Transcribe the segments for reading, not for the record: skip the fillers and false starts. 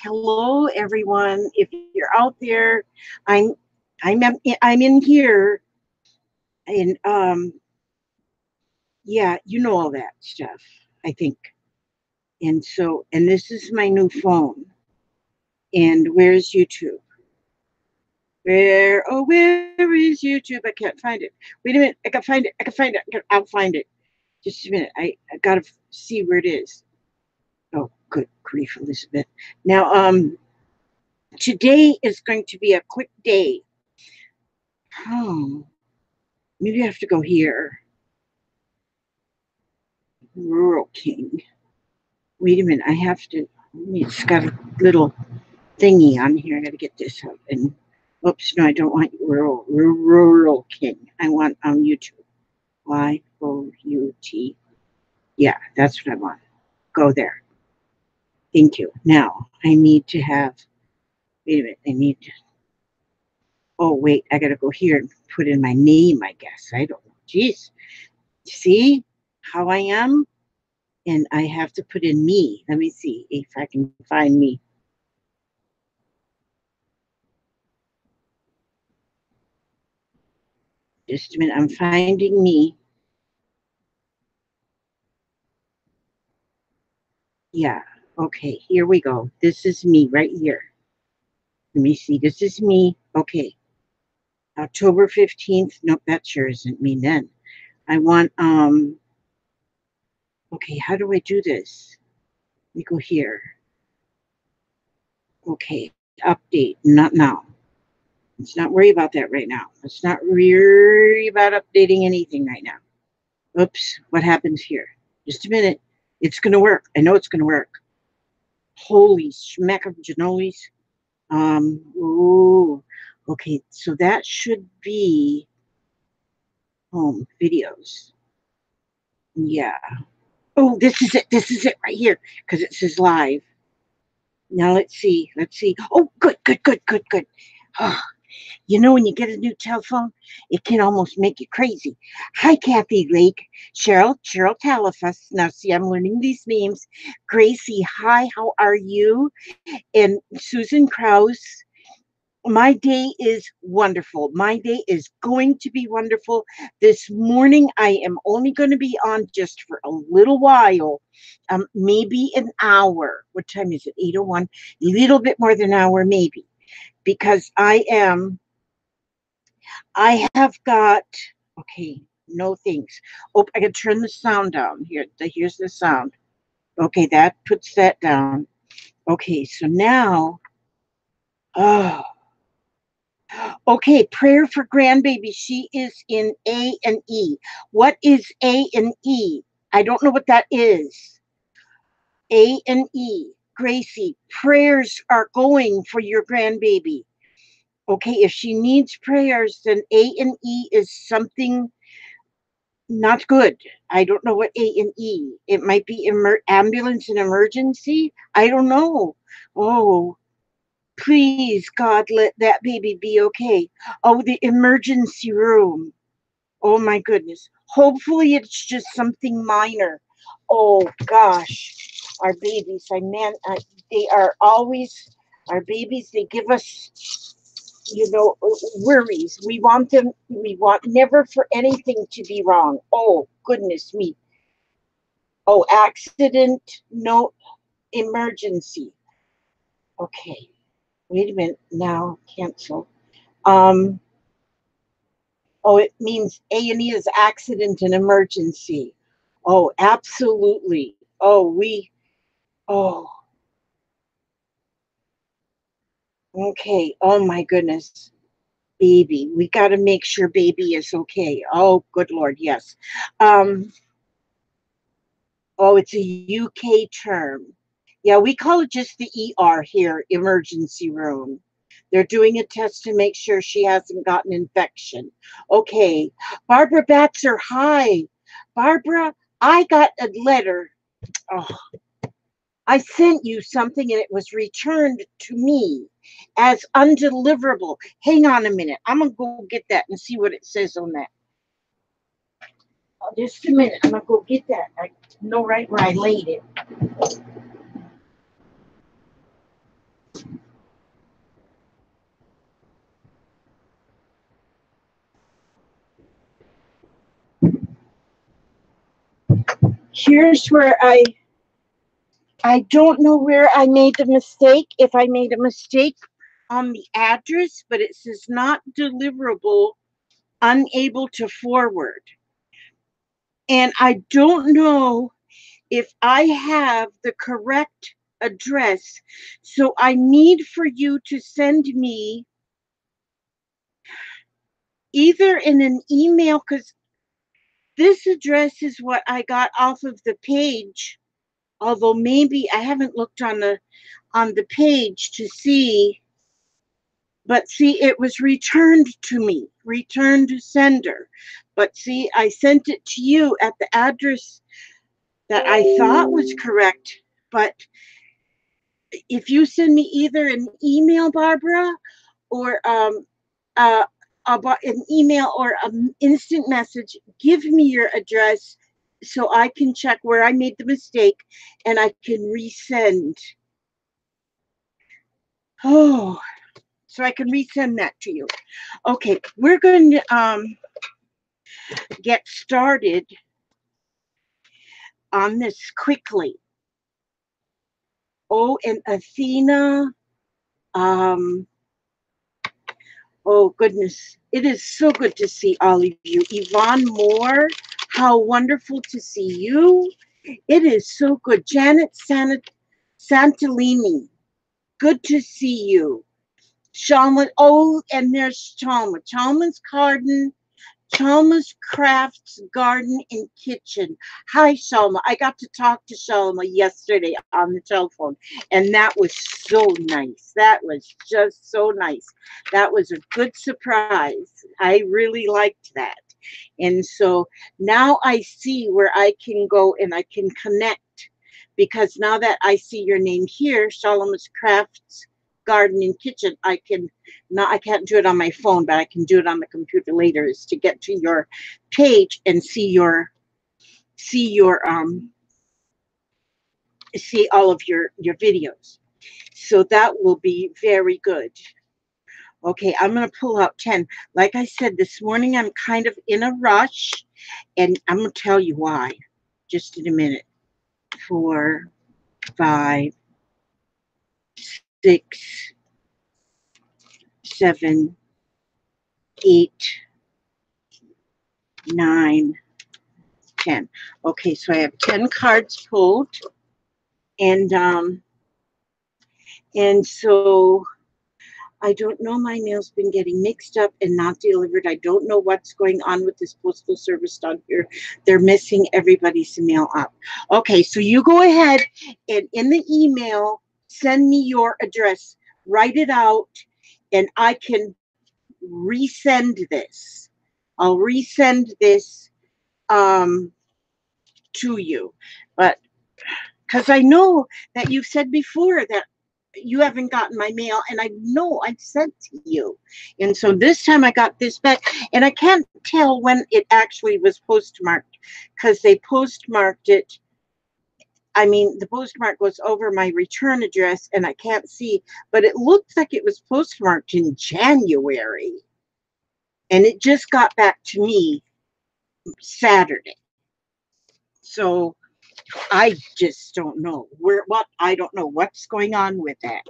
Hello, everyone. If you're out there, I'm I'm in here, and yeah, you know all that stuff, I think. And this is my new phone. And where's YouTube? Where is YouTube? I can't find it. Wait a minute, I can find it. I can find it. I'll find it. Just a minute. I gotta see where it is. Oh, good grief, Elizabeth. Now, today is going to be a quick day. Oh, maybe I have to go here. Rural King. Wait a minute, I have to. It's got a little thingy on here. I got to get this up. And oops, no, I don't want rural King. I want on YouTube. YOUT. Yeah, that's what I want. Go there. Thank you. Now I need to have. Wait a minute. I need. Oh wait, I got to go here and put in my name. I guess I don't know. Jeez. See how I am? And I have to put in me. Let me see if I can find me. Just a minute, I'm finding me. Yeah, okay, here we go. This is me right here. Let me see, this is me. Okay, October 15th. Nope, that sure isn't me then. I want, okay, how do I do this? Let me go here. Okay, update, not now. Let's not worry about that right now. Let's not worry about updating anything right now. Oops, what happens here? Just a minute. It's going to work. I know it's going to work. Holy smack of janolis. Ooh. Okay, so that should be home videos. Yeah. Oh, this is it. This is it right here because it says live. Now let's see. Let's see. Oh, good, good, good, good, good. Oh, you know, when you get a new telephone, it can almost make you crazy. Hi, Kathy Lake, Cheryl Talifus. Now, see, I'm learning these names. Gracie, hi, how are you? And Susan Krause. My day is wonderful. My day is going to be wonderful. This morning, I am only going to be on just for a little while, maybe an hour. What time is it? 8:01. A little bit more than an hour, maybe, because I have got, okay, no thanks. Oh, I can turn the sound down here. Here's the sound. Okay, that puts that down. Okay, so now, oh, okay, prayer for grandbaby. She is in A and E. What is A and E? I don't know what that is. A and E. Gracie, prayers are going for your grandbaby. Okay, if she needs prayers, then A and E is something not good. I don't know what A and E. It might be ambulance and emergency. I don't know. Oh, please, God, let that baby be okay. Oh, the emergency room. Oh my goodness. Hopefully it's just something minor. Oh gosh. Our babies, they are always our babies, they give us, worries. We want never for anything to be wrong. Oh goodness me. Oh, accident, no emergency. Okay. Wait a minute. Now cancel. Um Oh, it means A&E is accident and emergency. Oh, absolutely. Oh, okay. Oh my goodness. Baby. We got to make sure baby is okay. Oh, good Lord. Yes. Um, oh, it's a UK term. Yeah, we call it just the ER here, emergency room. They're doing a test to make sure she hasn't gotten infection. Okay. Barbara Batzer, hi. Barbara, I got a letter. Oh, I sent you something and it was returned to me as undeliverable. Hang on a minute. I'm going to go get that and see what it says on that. Just a minute. I'm going to go get that. I know right where I laid it. Here's where I don't know where I made the mistake. If I made a mistake on the address, but it says not deliverable, unable to forward. And I don't know if I have the correct address. So I need for you to send me either in an email, because this address is what I got off of the page. Although maybe I haven't looked on the page to see, but see, it was returned to me, returned to sender. But see, I sent it to you at the address that I thought was correct. But if you send me either an email, Barbara, or about an email or an instant message, give me your address so I can check where I made the mistake and I can resend. Oh, so I can resend that to you. Okay, we're going to get started on this quickly. Oh, and Athena, oh goodness, it is so good to see all of you. Yvonne Moore, how wonderful to see you. It is so good. Janet Santillini, good to see you. Shalma, oh, and there's Chalma. Chalma's Crafts Garden and Kitchen. Hi, Shalma. I got to talk to Shalma yesterday on the telephone, and that was so nice. That was just so nice. That was a good surprise. I really liked that. And so now I see where I can go and I can connect, because now that I see your name here, Shalom's Crafts Garden and Kitchen, I can't do it on my phone, but I can do it on the computer later, is to get to your page and see all of your videos. So that will be very good. Okay, I'm going to pull out 10. Like I said, this morning I'm kind of in a rush, and I'm going to tell you why just in a minute. 4, 5, 6, 7, 8, 9, 10. Okay, so I have 10 cards pulled, and so I don't know, my mail's been getting mixed up and not delivered. I don't know what's going on with this postal service down here. They're messing everybody's mail up. Okay, so you go ahead and in the email, send me your address, write it out, and I can resend this. I'll resend this to you. But because I know that you've said before that you haven't gotten my mail, and I know I've sent to you. And so this time I got this back, and I can't tell when it actually was postmarked, because they postmarked it. I mean, the postmark goes over my return address, and I can't see, but it looked like it was postmarked in January. And it just got back to me Saturday. So I just don't know I don't know what's going on with that.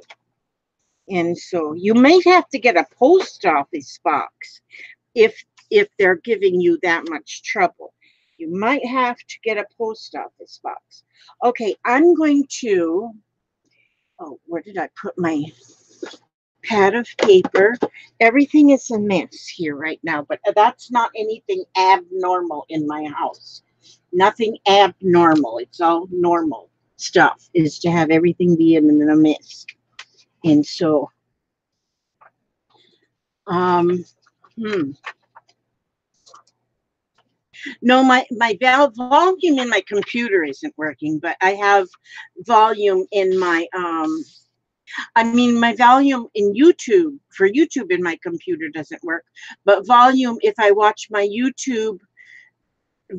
And so you may have to get a post office box if they're giving you that much trouble. You might have to get a post office box. Okay, I'm going to, oh, where did I put my pad of paper? Everything is a mess here right now, but that's not anything abnormal in my house. Nothing abnormal. It's all normal stuff, is to have everything be in a mess. And so, no, my volume in my computer isn't working, but I have volume in my my volume in YouTube for YouTube in my computer doesn't work, but volume if I watch my YouTube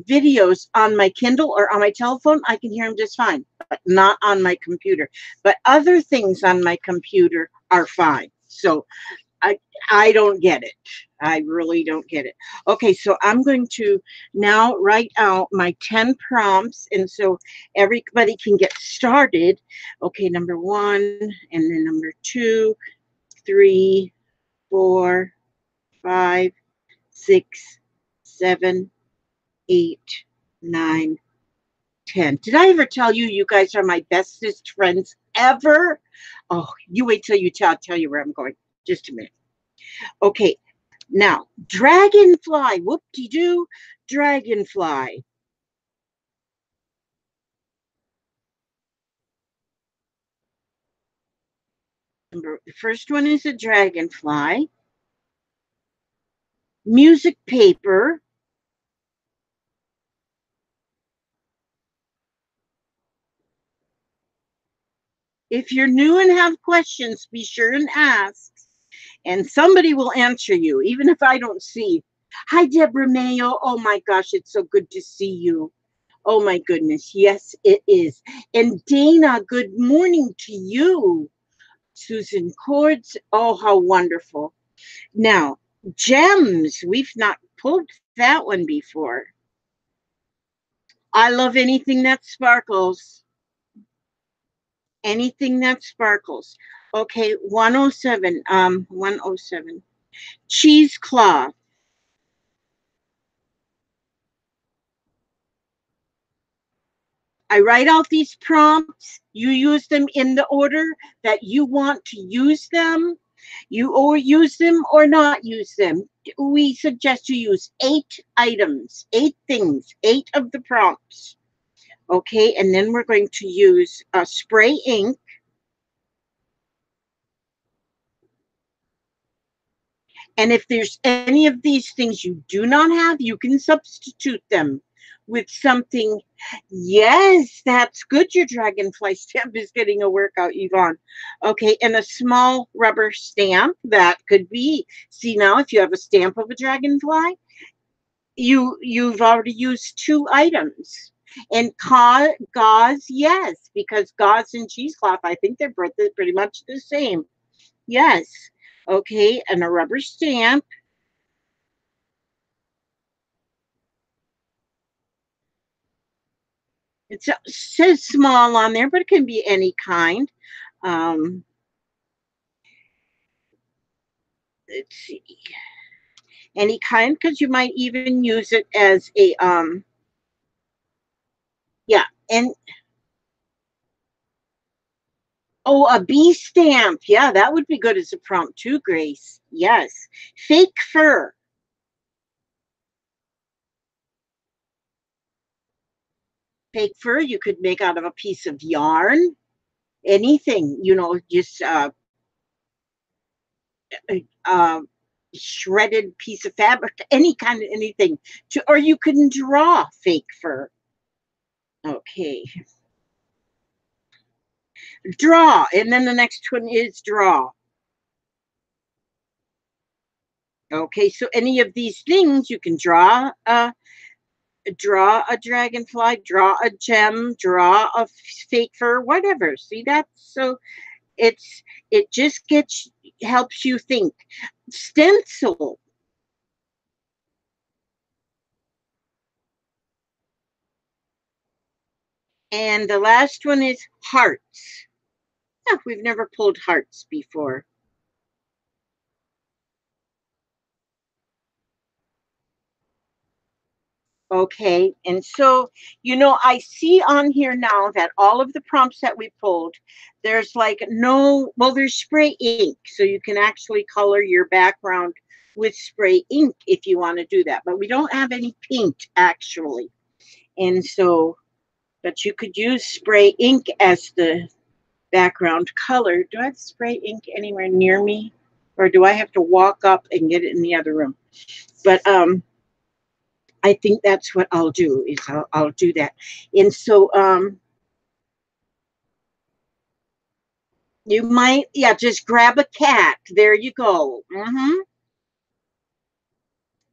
videos on my Kindle or on my telephone, I can hear them just fine, but not on my computer. But other things on my computer are fine. So I don't get it. I really don't get it. Okay, so I'm going to now write out my 10 prompts, and so everybody can get started. Okay, number one, and then number two, three, four, five, six, seven, eight, nine, 10. Did I ever tell you you guys are my bestest friends ever? Oh, you wait till I'll tell you where I'm going. Just a minute. Okay, now dragonfly. Whoop-de-doo, dragonfly. The first one is a dragonfly. Music paper. If you're new and have questions, be sure and ask, and somebody will answer you, even if I don't see. Hi, Deborah Mayo. Oh my gosh, it's so good to see you. Oh my goodness. Yes, it is. And Dana, good morning to you. Susan Cords. Oh, how wonderful. Now, gems. We've not pulled that one before. I love anything that sparkles. Anything that sparkles. Okay, 107. 107. Cheesecloth. I write out these prompts. You use them in the order that you want to use them. You or use them or not use them. We suggest you use 8 items, 8 things, 8 of the prompts. Okay, and then we're going to use spray ink. And if there's any of these things you do not have, you can substitute them with something. Yes, that's good. Your dragonfly stamp is getting a workout, Yvonne. Okay, and a small rubber stamp that could be. See now, if you have a stamp of a dragonfly, you've already used 2 items. And gauze, yes, because gauze and cheesecloth, I think they're pretty much the same. Yes. Okay, and a rubber stamp. It says small on there, but it can be any kind. Um, let's see, any kind, because you might even use it as a yeah, and oh, a bee stamp. Yeah, that would be good as a prompt too, Grace. Yes, fake fur. Fake fur you could make out of a piece of yarn, anything, just uh, shredded piece of fabric, any kind of anything. Or you can draw fake fur. Okay, draw, and then the next one is draw. Okay, so any of these things you can draw a dragonfly, draw a gem, draw a fake fur, whatever. See that? So it just gets helps you think. Stencil. And the last one is hearts. Yeah, we've never pulled hearts before. Okay, and so, I see on here now that all of the prompts that we pulled, there's like no, well, there's spray ink. So you can actually color your background with spray ink if you want to do that. But we don't have any paint actually. And so, but you could use spray ink as the background color. Do I have spray ink anywhere near me? Or do I have to walk up and get it in the other room? But I think that's what I'll do is I'll do that. And so you might, yeah, just grab a cat. There you go.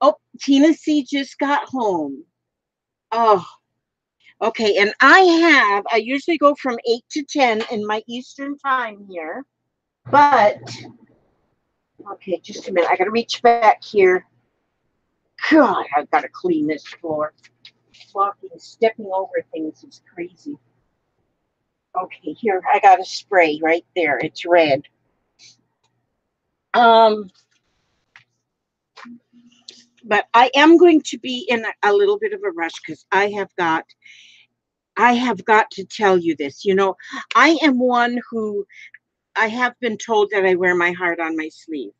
Oh, Tina C just got home. Oh, okay. And I usually go from 8 to 10 in my Eastern time here. But Okay, just a minute. I gotta reach back here. God, I've got to clean this floor. Walking, stepping over things is crazy. Okay, here, I got a spray right there. It's red. But I am going to be in a little bit of a rush because I have got to tell you this. You know, I am one who I have been told that I wear my heart on my sleeve.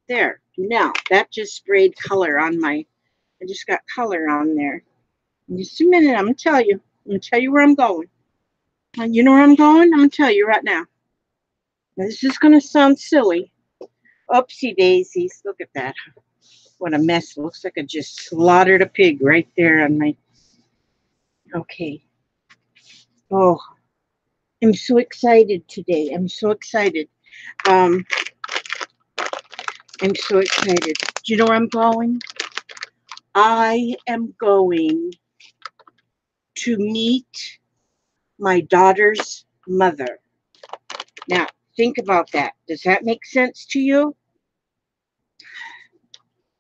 There. Now, that just sprayed color on I just got color on there. In just a minute, I'm going to tell you. I'm going to tell you where I'm going. And you know where I'm going? I'm going to tell you right now. This is going to sound silly. Oopsie daisies. Look at that. What a mess. Looks like I just slaughtered a pig right there on my... Okay. Oh, I'm so excited today. I'm so excited. Um, I'm so excited. Do you know where I'm going? I am going to meet my daughter's mother. Now, think about that. Does that make sense to you?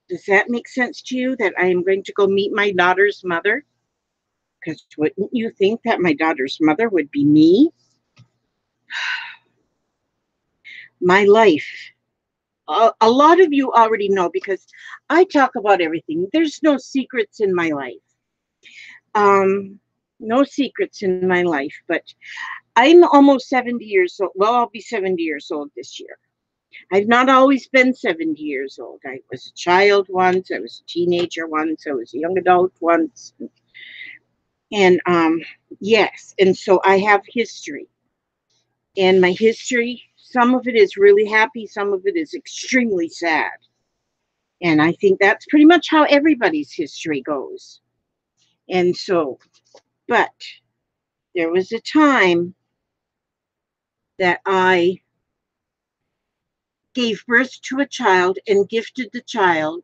Does that make sense to you that I am going to go meet my daughter's mother? Because wouldn't you think that my daughter's mother would be me? My life. A lot of you already know because I talk about everything. There's no secrets in my life. No secrets in my life, but I'm almost 70 years old. Well, I'll be 70 years old this year. I've not always been 70 years old. I was a child once. I was a teenager once. I was a young adult once. And yes, and so I have history. And my history, some of it is really happy, some of it is extremely sad. And I think that's pretty much how everybody's history goes. And so, but there was a time that I gave birth to a child and gifted the child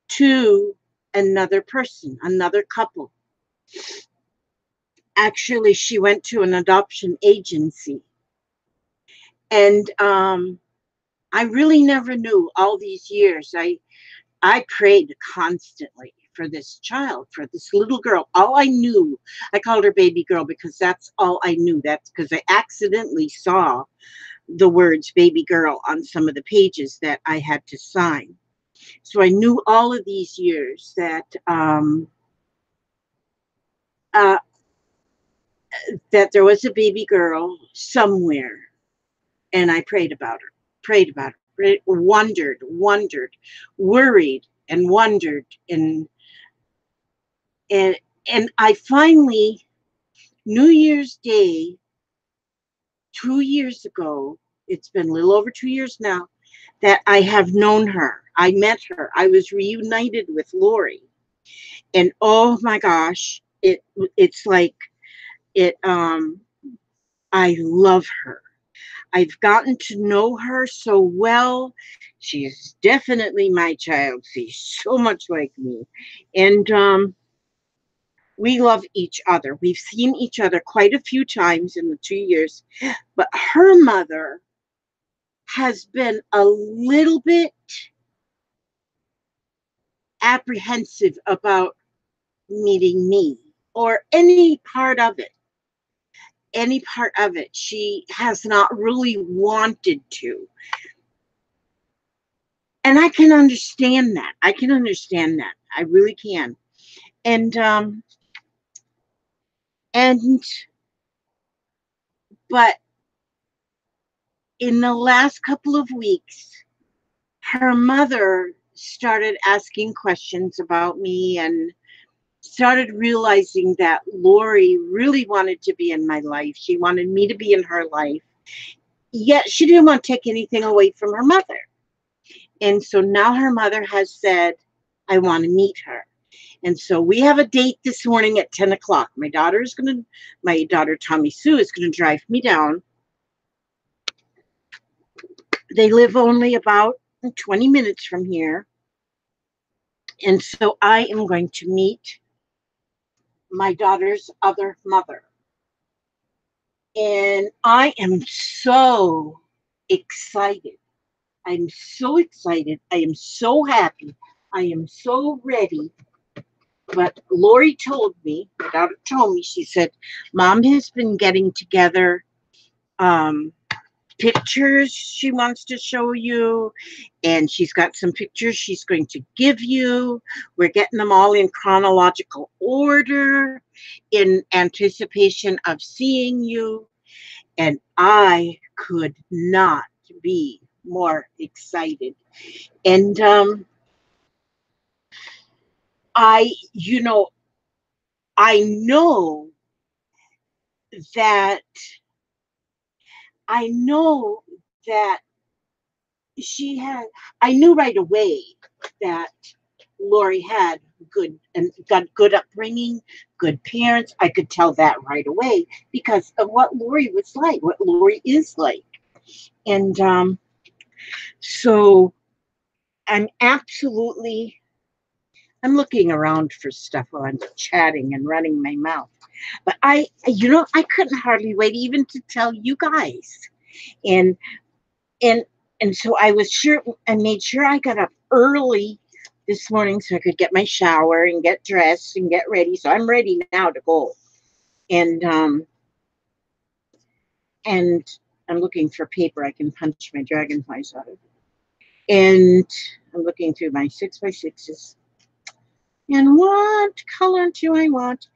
to another person, another couple. Actually, she went to an adoption agency. And I really never knew all these years. I prayed constantly for this child, for this little girl. All I knew, I called her baby girl because that's all I knew. That's because I accidentally saw the words baby girl on some of the pages that I had to sign. So I knew all of these years uh, that there was a baby girl somewhere, and I prayed about her, wondered, worried, and wondered, and and I finally, New Year's Day, 2 years ago, it's been a little over 2 years now, that I have known her. I met her. I was reunited with Lori. And oh my gosh, it's like it I love her. I've gotten to know her so well. She is definitely my child. She's so much like me. And we love each other. We've seen each other quite a few times in the 2 years, but her mother has been a little bit apprehensive about meeting me or any part of it. Any part of it. She has not really wanted to. And I can understand that. I can understand that. I really can. And and but in the last couple of weeks, her mother started asking questions about me and started realizing that Lori really wanted to be in my life. She wanted me to be in her life. Yet she didn't want to take anything away from her mother. And so now her mother has said, I want to meet her. And so we have a date this morning at 10 o'clock. My daughter Tommy Sue is going to drive me down. They live only about 20 minutes from here. And so I am going to meet my daughter's other mother. And I am so excited. I'm so excited. I am so happy. I am so ready. But Lori told me, my daughter told me, she said, Mom has been getting together um, pictures she wants to show you, and she's got some pictures she's going to give you. We're getting them all in chronological order in anticipation of seeing you. And I could not be more excited. And I, you know, I know that I know that she had, I knew right away that Lori had good and got good upbringing, good parents. I could tell that right away because of what Lori was like, what Lori is like. And so I'm absolutely, I'm looking around for stuff while I'm chatting and running my mouth. But I couldn't hardly wait even to tell you guys. And and and so I made sure I got up early this morning so I could get my shower and get dressed and get ready. So I'm ready now to go. And and I'm looking for paper I can punch my dragonflies out of. And I'm looking through my 6x6s. And what color do I want?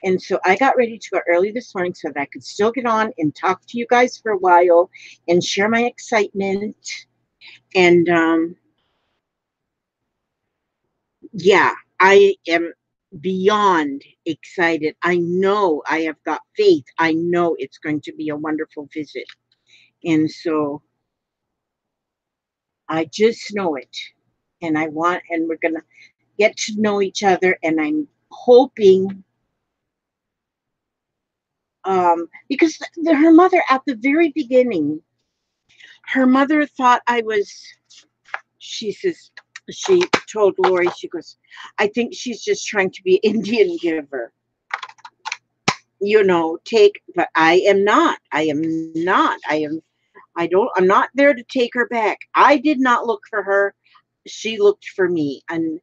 And so I got ready to go early this morning so that I could still get on and talk to you guys for a while and share my excitement. And yeah, I am beyond excited. I know I have got faith. I know it's going to be a wonderful visit. And so I just know it. And we're going to get to know each other. And I'm hoping, because her mother at the very beginning, her mother thought I was, she says, she told Lori, she goes, I think she's just trying to be Indian giver. Take, but I am not. I am not. I'm not there to take her back. I did not look for her. She looked for me. And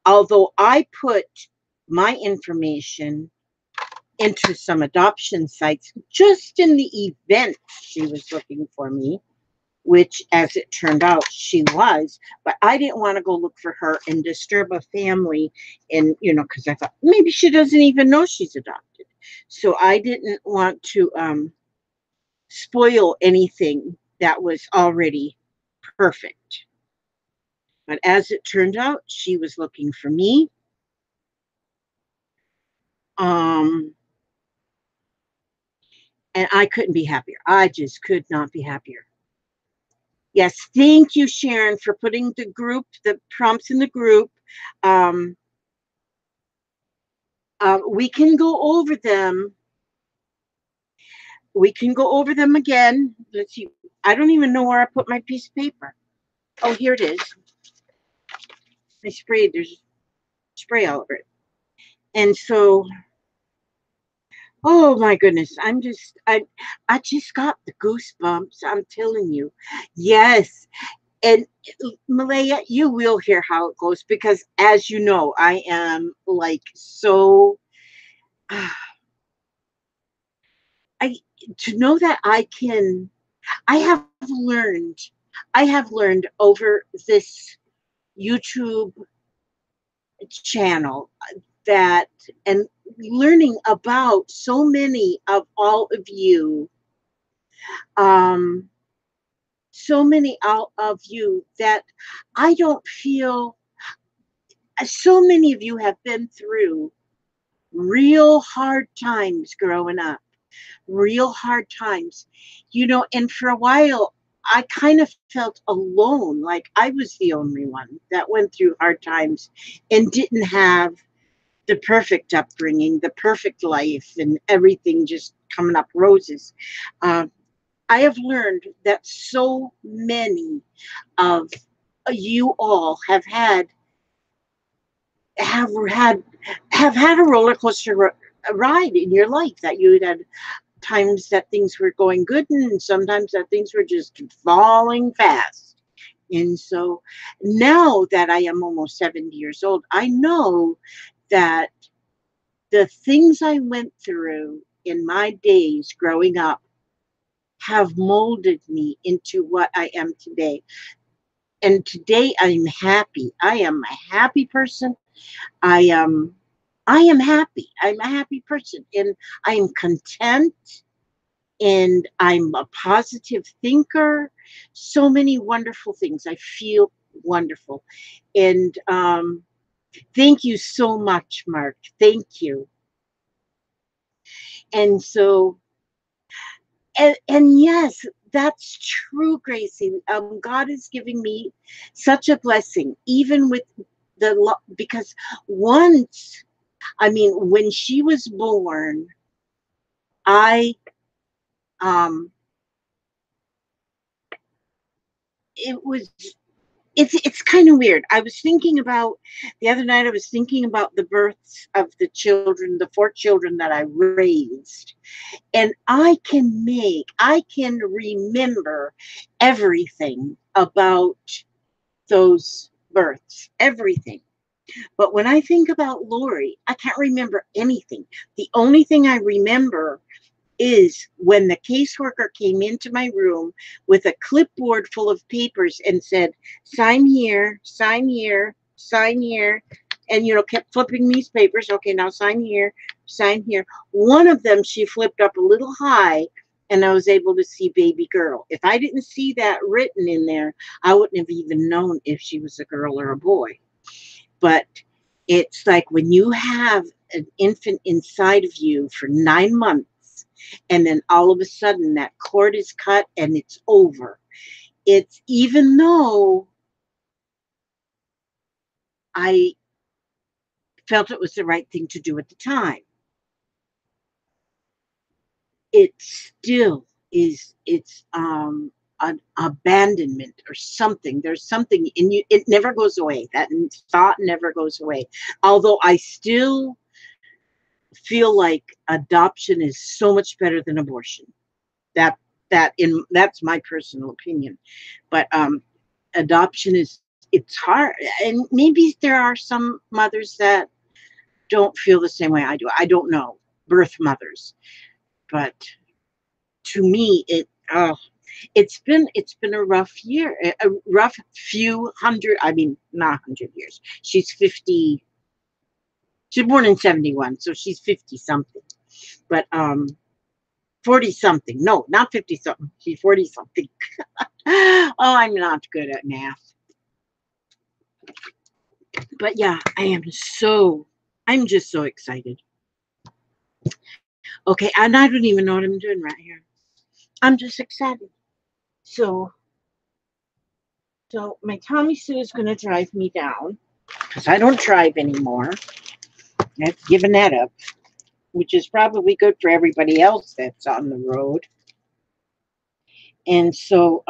although I put my information into some adoption sites just in the event she was looking for me, which as it turned out she was, but I didn't want to go look for her and disturb a family, and because I thought maybe she doesn't even know she's adopted. So I didn't want to spoil anything that was already perfect. But as it turned out, she was looking for me. um and I couldn't be happier. I just could not be happier. Yes, thank you, Sharon, for putting the prompts in the group. um we can go over them. We can go over them again. Let's see. I don't even know where I put my piece of paper. Oh, here it is. I sprayed. There's spray all over it. And so, oh my goodness, I just got the goosebumps. I'm telling you. Yes. And Malaya, you will hear how it goes because, as you know, I am like so. I to know that I can. I have learned. I have learned over this YouTube channel that, and learning about so many of all of you, um, so many of you that I don't feel, so many of you have been through real hard times growing up, real hard times, and for a while, I kind of felt alone, like I was the only one that went through hard times and didn't have the perfect upbringing, the perfect life, and everything just coming up roses. Uh, I have learned that so many of you all have had have had a roller coaster ride in your life, that you had times that things were going good, and sometimes that things were just falling fast. And so now that I am almost 70 years old, I know that the things I went through in my days growing up have molded me into what I am today. And today I'm happy. I am a happy person. I am I am happy. I'm a happy person and I am content and I'm a positive thinker. So many wonderful things. I feel wonderful. And thank you so much, Mark. Thank you. And so, and yes, that's true, Gracie. God is giving me such a blessing, even with because once, I mean, when she was born, I, um, it was, it's kind of weird. I was thinking about the other night. I was thinking about the births of the children, the 4 children that I raised, and I can remember everything about those births, everything. But when I think about Lori, I can't remember anything. The only thing I remember is when the caseworker came into my room with a clipboard full of papers and said, sign here, sign here, sign here. And, kept flipping these papers. Okay, now sign here, sign here. One of them, she flipped up a little high and I was able to see baby girl. If I didn't see that written in there, I wouldn't have even known if she was a girl or a boy. But it's like when you have an infant inside of you for 9 months, and then all of a sudden that cord is cut and it's over. It's even though I felt it was the right thing to do at the time, it still is, it's an abandonment or something. There's something in you, it never goes away. That thought never goes away. Although I still feel like adoption is so much better than abortion. That that's my personal opinion. But adoption is, it's hard, and maybe there are some mothers that don't feel the same way I do. I don't know, birth mothers, but to me, it's been a rough year, a rough few hundred. I mean, not 100 years. She's 50. She's born in 71, so she's 50 something. But 40 something. No, not 50 something. She's 40 something. Oh, I'm not good at math. But yeah, I'm just so excited. Okay, and I don't even know what I'm doing right here. I'm just excited. So, so my Tommy Sue is going to drive me down because I don't drive anymore. I've given that up, which is probably good for everybody else that's on the road. And so,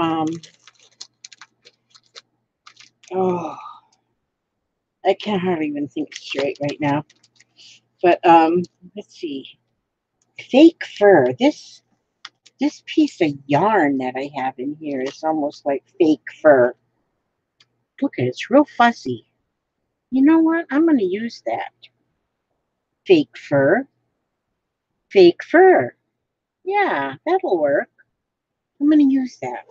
oh, I can't hardly even think straight right now. But let's see. Fake fur. This piece of yarn that I have in here is almost like fake fur. Look at it, it's real fuzzy. You know what? I'm going to use that. Fake fur. Fake fur. Yeah, that'll work. I'm going to use that.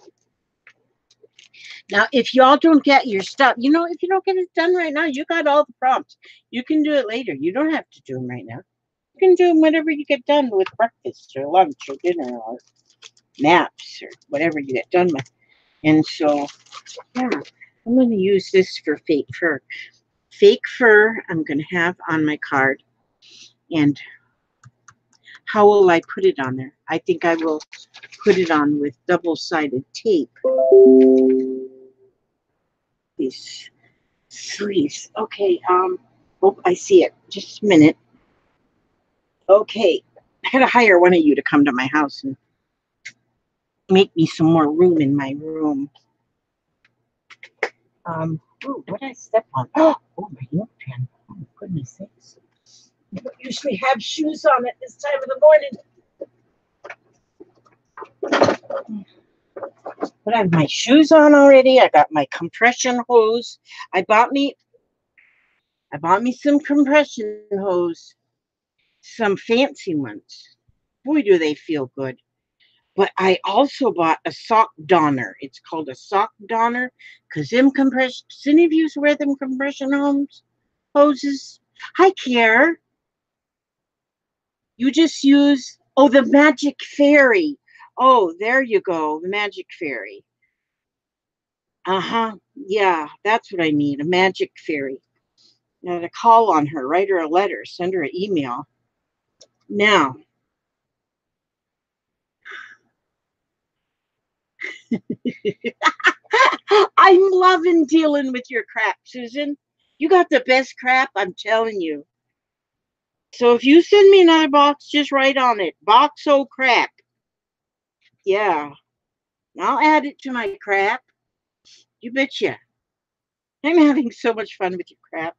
Now, if y'all don't get your stuff, if you don't get it done right now, you got all the prompts. You can do it later. You don't have to do them right now. You can do them whenever you get done with breakfast or lunch or dinner or naps or whatever you get done with. And so, yeah, I'm going to use this for fake fur. Fake fur I'm going to have on my card. And how will I put it on there? I think I will put it on with double-sided tape. These sleeves. Okay, oh, I see it. Just a minute. Okay, I gotta hire one of you to come to my house and make me some more room in my room. Ooh, what did I step on? Oh, my ink pen. Oh, my goodness sakes. I don't usually have shoes on at this time of the morning. But I have my shoes on already. I got my compression hose. I bought me some compression hose, some fancy ones. Boy, do they feel good. But I also bought a sock donner. It's called a sock donner because them compression. Does any of you wear them compression hoses? Hi, Care. You just use, oh, the Magic Fairy. Oh, there you go, the Magic Fairy. Uh-huh. Yeah, that's what I need, a Magic Fairy. Now to call on her, write her a letter, send her an email. Now, I'm loving dealing with your crap, Susan. You got the best crap, I'm telling you. So if you send me another box, just write on it, box o' crap. Yeah, I'll add it to my crap. You betcha. I'm having so much fun with your crap.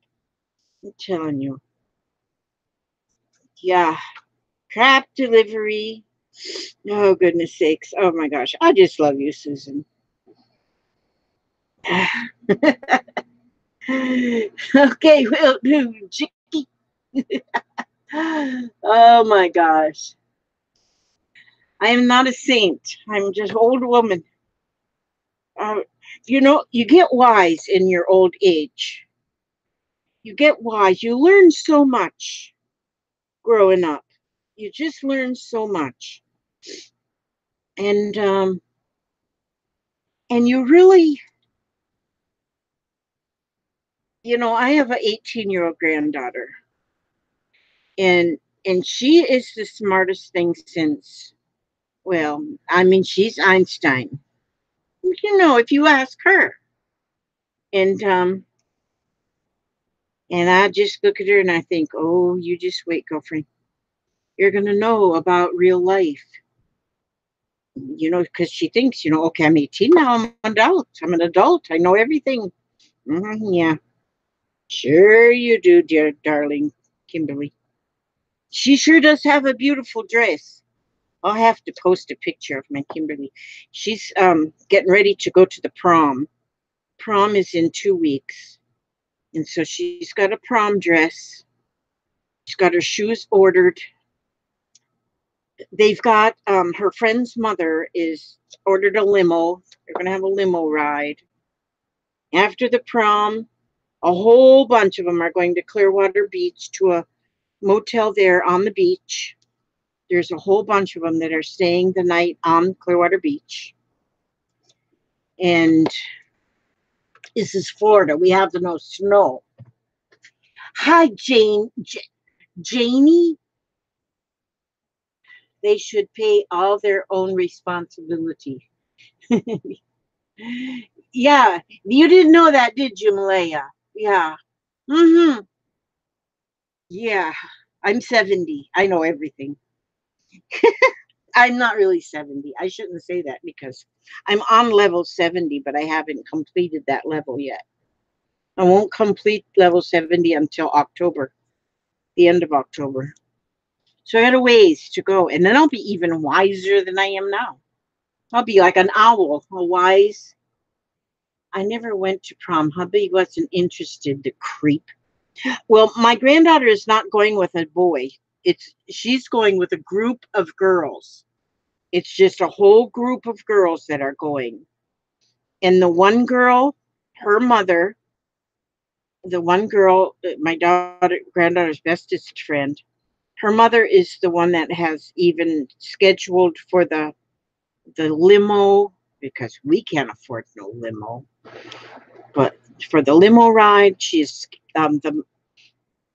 I'm telling you. Yeah, crap delivery. Oh, goodness sakes. Oh, my gosh. I just love you, Susan. Okay, well, Jicky. Oh, my gosh. I am not a saint. I'm just an old woman. You get wise in your old age. You get wise. You learn so much growing up. You just learn so much. And and you really, I have an 18-year-old granddaughter, and she is the smartest thing since, well, I mean, she's Einstein. If you ask her. And and I just look at her and I think, oh, you just wait, girlfriend. You're gonna know about real life. Because she thinks, okay, I'm 18 now, I'm an adult. I'm an adult. I know everything. Yeah. Sure you do, dear darling Kimberly. She sure does have a beautiful dress. I'll have to post a picture of my Kimberly. She's getting ready to go to the prom. Prom is in 2 weeks. And so she's got a prom dress. She's got her shoes ordered. They've got her friend's mother is ordered a limo. They're gonna have a limo ride. After the prom, a whole bunch of them are going to Clearwater Beach to a motel there on the beach. There's a whole bunch of them that are staying the night on Clearwater Beach. And this is Florida. We have the no snow. Hi, Janie. They should pay all their own responsibility. Yeah, you didn't know that, did you, Malaya? Yeah. Mm-hmm. Yeah. I'm 70. I know everything. I'm not really 70. I shouldn't say that because I'm on level 70, but I haven't completed that level yet. I won't complete level 70 until October, the end of October. So I got a ways to go. And then I'll be even wiser than I am now. I'll be like an owl, a wise. I never went to prom. Hubby wasn't interested, the creep. Well, my granddaughter is not going with a boy. She's going with a group of girls. It's just a whole group of girls that are going. And the one girl, her mother, the one girl, my granddaughter's bestest friend, her mother is the one that has even scheduled for the limo because we can't afford no limo. But for the limo ride, she's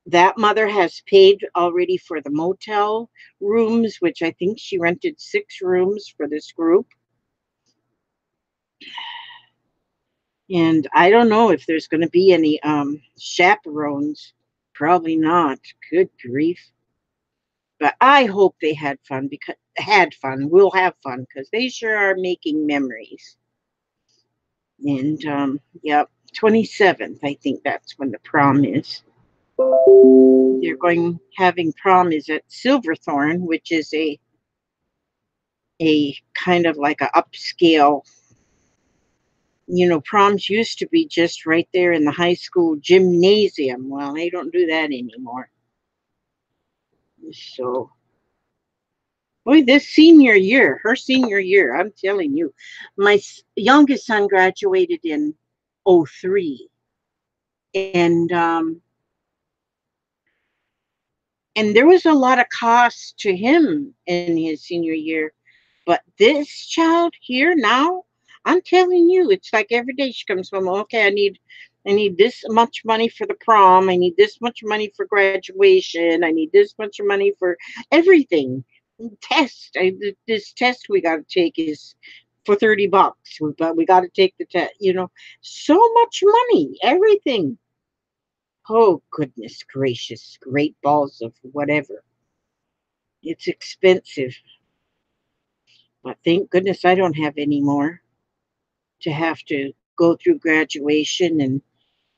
that mother has paid already for the motel rooms, which I think she rented 6 rooms for this group. And I don't know if there's going to be any chaperones. Probably not. Good grief. But I hope they had fun We'll have fun because they sure are making memories. And yep, 27th. I think that's when the prom is. They're having prom is at Silverthorne, which is a kind of like a upscale. Proms used to be just right there in the high school gymnasium. Well, they don't do that anymore. So, boy, this senior year, her senior year, I'm telling you, my youngest son graduated in '03, and there was a lot of cost to him in his senior year. But this child here now, I'm telling you, it's like every day she comes home. Okay, I need this much money for the prom. I need this much money for graduation. I need this much money for everything. Test. This test we got to take is for $30, but we got to take the test. So much money. Everything. Oh goodness gracious! Great balls of whatever. It's expensive, but thank goodness I don't have any more to have to go through graduation. And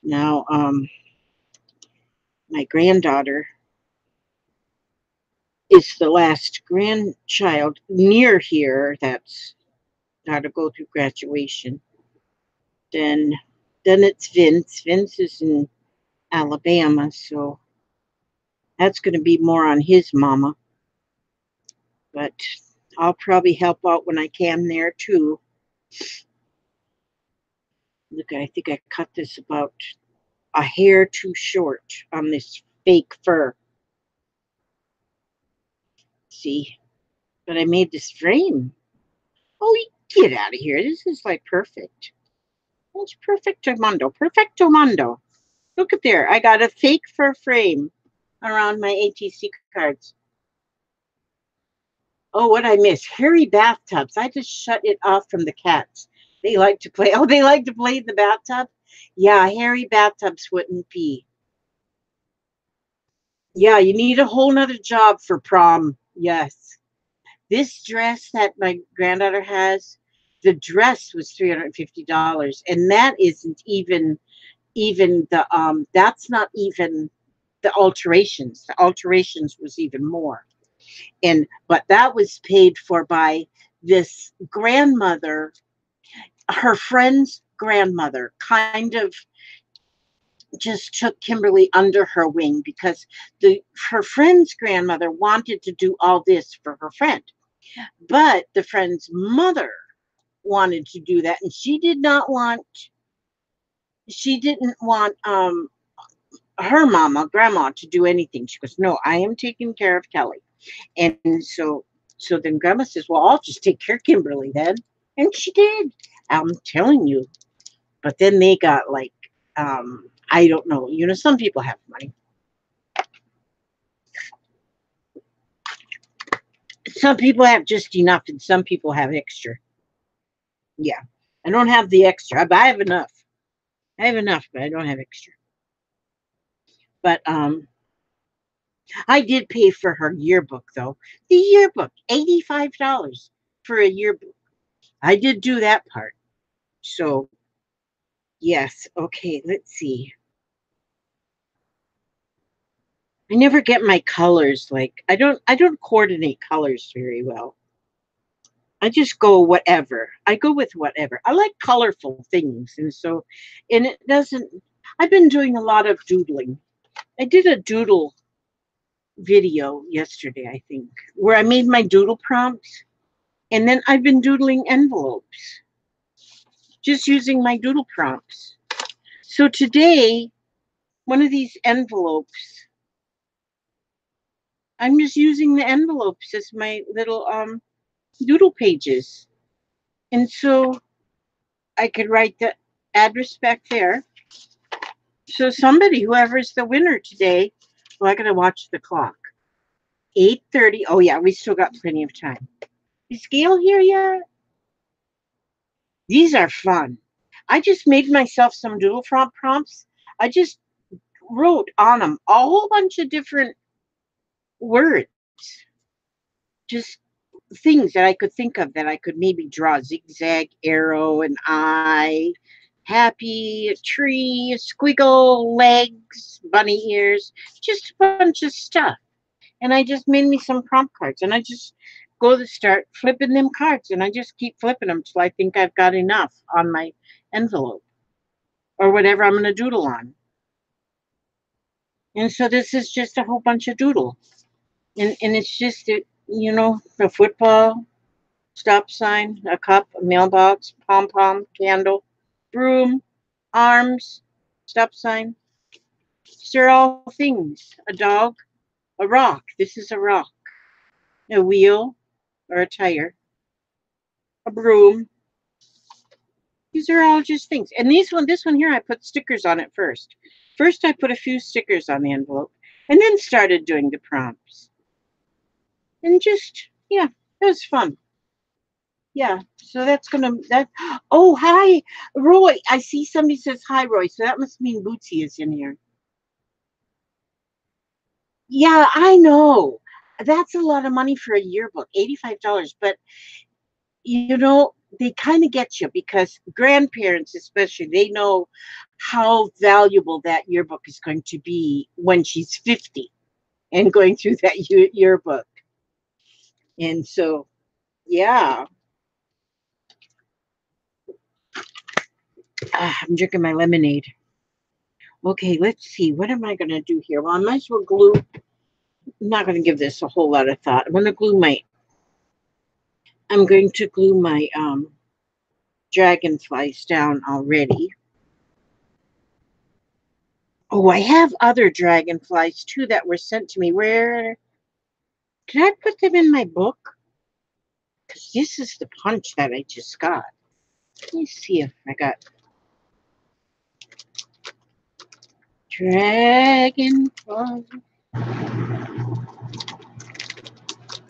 now my granddaughter is the last grandchild near here that's got to go through graduation. Then it's Vince is in Alabama, so that's going to be more on his mama, but I'll probably help out when I can there too. Look, I think I cut this about a hair too short on this fake fur. See, but I made this frame. Oh, get out of here. This is like perfect. It's perfecto mundo. Perfecto mundo. Look at there. I got a fake fur frame around my ATC cards. Oh, what I miss? Hairy bathtubs. I just shut it off from the cats. They like to play. Oh, they like to play in the bathtub? Yeah, hairy bathtubs wouldn't be. Yeah, you need a whole nother job for prom. Yes. This dress that my granddaughter has, the dress was $350, and that isn't even the that's not even the alterations. The alterations was even more. And but that was paid for by this grandmother, her friend's grandmother, kind of just took Kimberly under her wing because the her friend's grandmother wanted to do all this for her friend. But the friend's mother wanted to do that, and she didn't want her mama, grandma, to do anything. She goes, "No, I am taking care of Kelly." And so then grandma says, "Well, I'll just take care of Kimberly then." And she did. I'm telling you. But then they got like I don't know. Some people have money. Some people have just enough and some people have extra. Yeah. I don't have the extra, but I have enough. I have enough, but I don't have extra. But I did pay for her yearbook though. The yearbook, $85 for a yearbook. I did do that part. So yes, okay, let's see. I never get my colors like I don't coordinate colors very well. I just go whatever. I go with whatever. I like colorful things and it doesn't I've been doing a lot of doodling. I did a doodle video yesterday, I think, where I made my doodle prompts. And then I've been doodling envelopes, just using my doodle prompts. So today, one of these envelopes, I'm just using the envelopes as my little doodle pages. And so I could write the address back there. So somebody, whoever's the winner today, well, I gotta watch the clock. 8:30. Oh yeah, we still got plenty of time. Is Gail here yet? These are fun. I just made myself some doodle prompts. I just wrote on them a whole bunch of different words, just things that I could think of that I could maybe draw zigzag, arrow, an eye, happy, a tree, a squiggle, legs, bunny ears, just a bunch of stuff. And I just made me some prompt cards and I just go to start flipping them cards, and I just keep flipping them till I think I've got enough on my envelope or whatever I'm going to doodle on. And so this is just a whole bunch of doodle. And it's just, a football, stop sign, a cup, a mailbox, pom-pom, candle, broom, arms, stop sign. These are all things. A dog, a rock. This is a rock. A wheel or a tire, a broom. These are all just things. And this one here, I put stickers on it first. First, I put a few stickers on the envelope and then started doing the prompts. And just, yeah, it was fun. Yeah, so oh, hi, Roy. I see somebody says hi, Roy. So that must mean Bootsy is in here. Yeah, I know. That's a lot of money for a yearbook, $85. But they kind of get you because grandparents, especially, they know how valuable that yearbook is going to be when she's 50 and going through that yearbook. And so, yeah, I'm drinking my lemonade. Okay, let's see. What am I going to do here? Well, I might as well glue. I'm not going to give this a whole lot of thought. I'm going to glue my dragonflies down already. Oh, I have other dragonflies too that were sent to me. Where can I put them in my book? Because this is the punch that I just got. Let me see if I got dragonfly.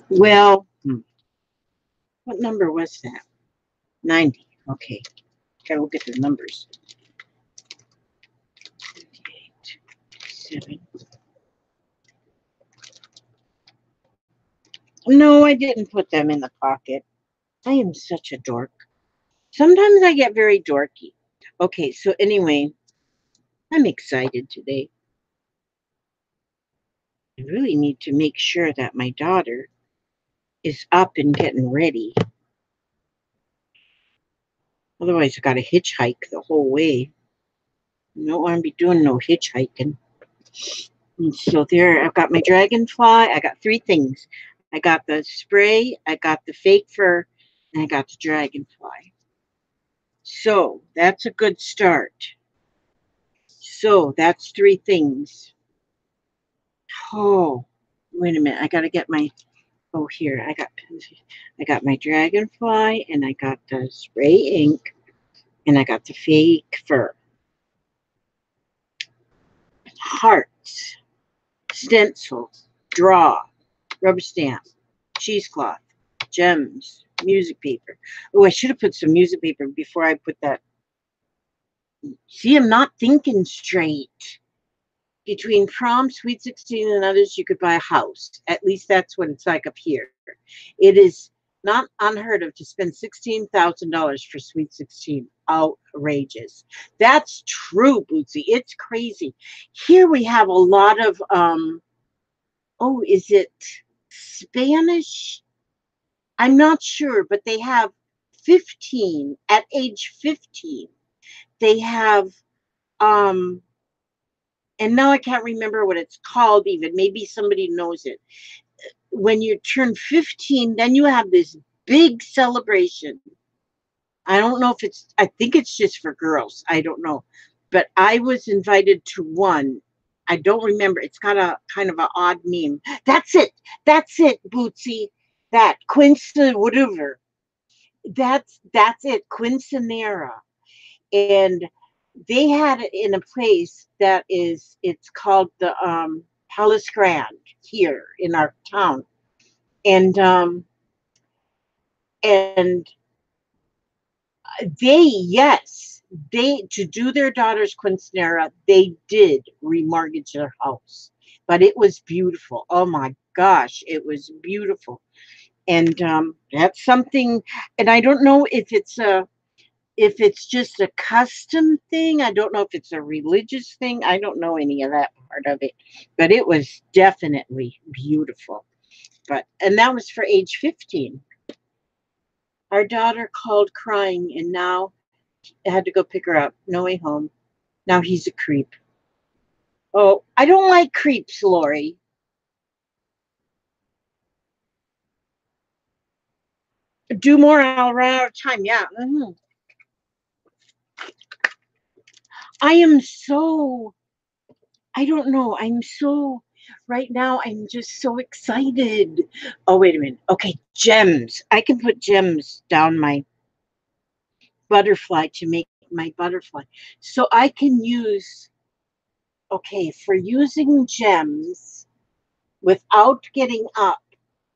Well, what number was that? 90. Okay. Gotta look at the numbers. 8, 7. No, I didn't put them in the pocket. I am such a dork. Sometimes I get very dorky. Okay, so anyway, I'm excited today. I really need to make sure that my daughter is up and getting ready. Otherwise, I got to hitchhike the whole way. I don't want to be doing no hitchhiking. And so there, I've got my dragonfly. I got 3 things. I got the spray, I got the fake fur, and I got the dragonfly. So that's a good start. So that's 3 things. Oh, wait a minute. I got to get my, oh, here. I got my dragonfly, and I got the spray ink, and I got the fake fur. Hearts, stencil, draw, rubber stamp, cheesecloth, gems, music paper. Oh, I should have put some music paper before I put that. See, I'm not thinking straight. Between prom, Sweet 16, and others, you could buy a house. At least that's what it's like up here. It is not unheard of to spend $16,000 for Sweet 16. Outrageous. That's true, Bootsy. It's crazy. Here we have a lot of, oh, is it Spanish? I'm not sure, but they have 15, at age 15. They have, and now I can't remember what it's called even. Maybe somebody knows it. When you turn 15, then you have this big celebration. I don't know if I think it's just for girls. I don't know. But I was invited to one. I don't remember. It's got a kind of an odd name. That's it. That's it, Bootsy. That whatever. That's it, Quinceanera. And they had it in a place that it's called the Palace Grand here in our town. And they to do their daughter's quinceanera, they did remortgage their house. But it was beautiful. Oh my gosh, it was beautiful. And that's something, and I don't know if it's just a custom thing. I don't know if it's a religious thing. I don't know any of that part of it, but it was definitely beautiful. and that was for age 15. Our daughter called crying, and now I had to go pick her up. No way home. Now he's a creep. Oh, I don't like creeps, Lori. Do more, I'll run out of time. Yeah. I am so, I don't know. Right now, I'm just so excited. Oh, wait a minute. Okay, gems. I can put gems down my butterfly to make my butterfly. So I can use, okay, for using gems without getting up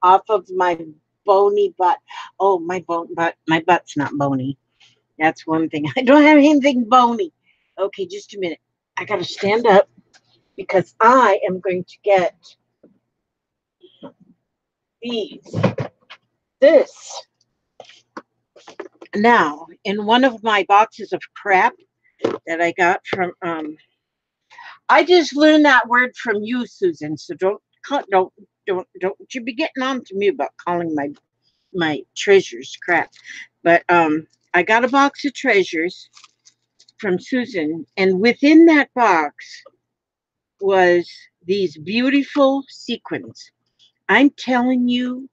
off of my bony butt. Oh, my butt's not bony. That's one thing. I don't have anything bony. Okay, just a minute. I got to stand up because I am going to get these. This. Now, in one of my boxes of crap that I got from, I just learned that word from you, Susan. So don't you be getting on to me about calling my treasures crap. But I got a box of treasures from Susan, and within that box was these beautiful sequins. I'm telling you,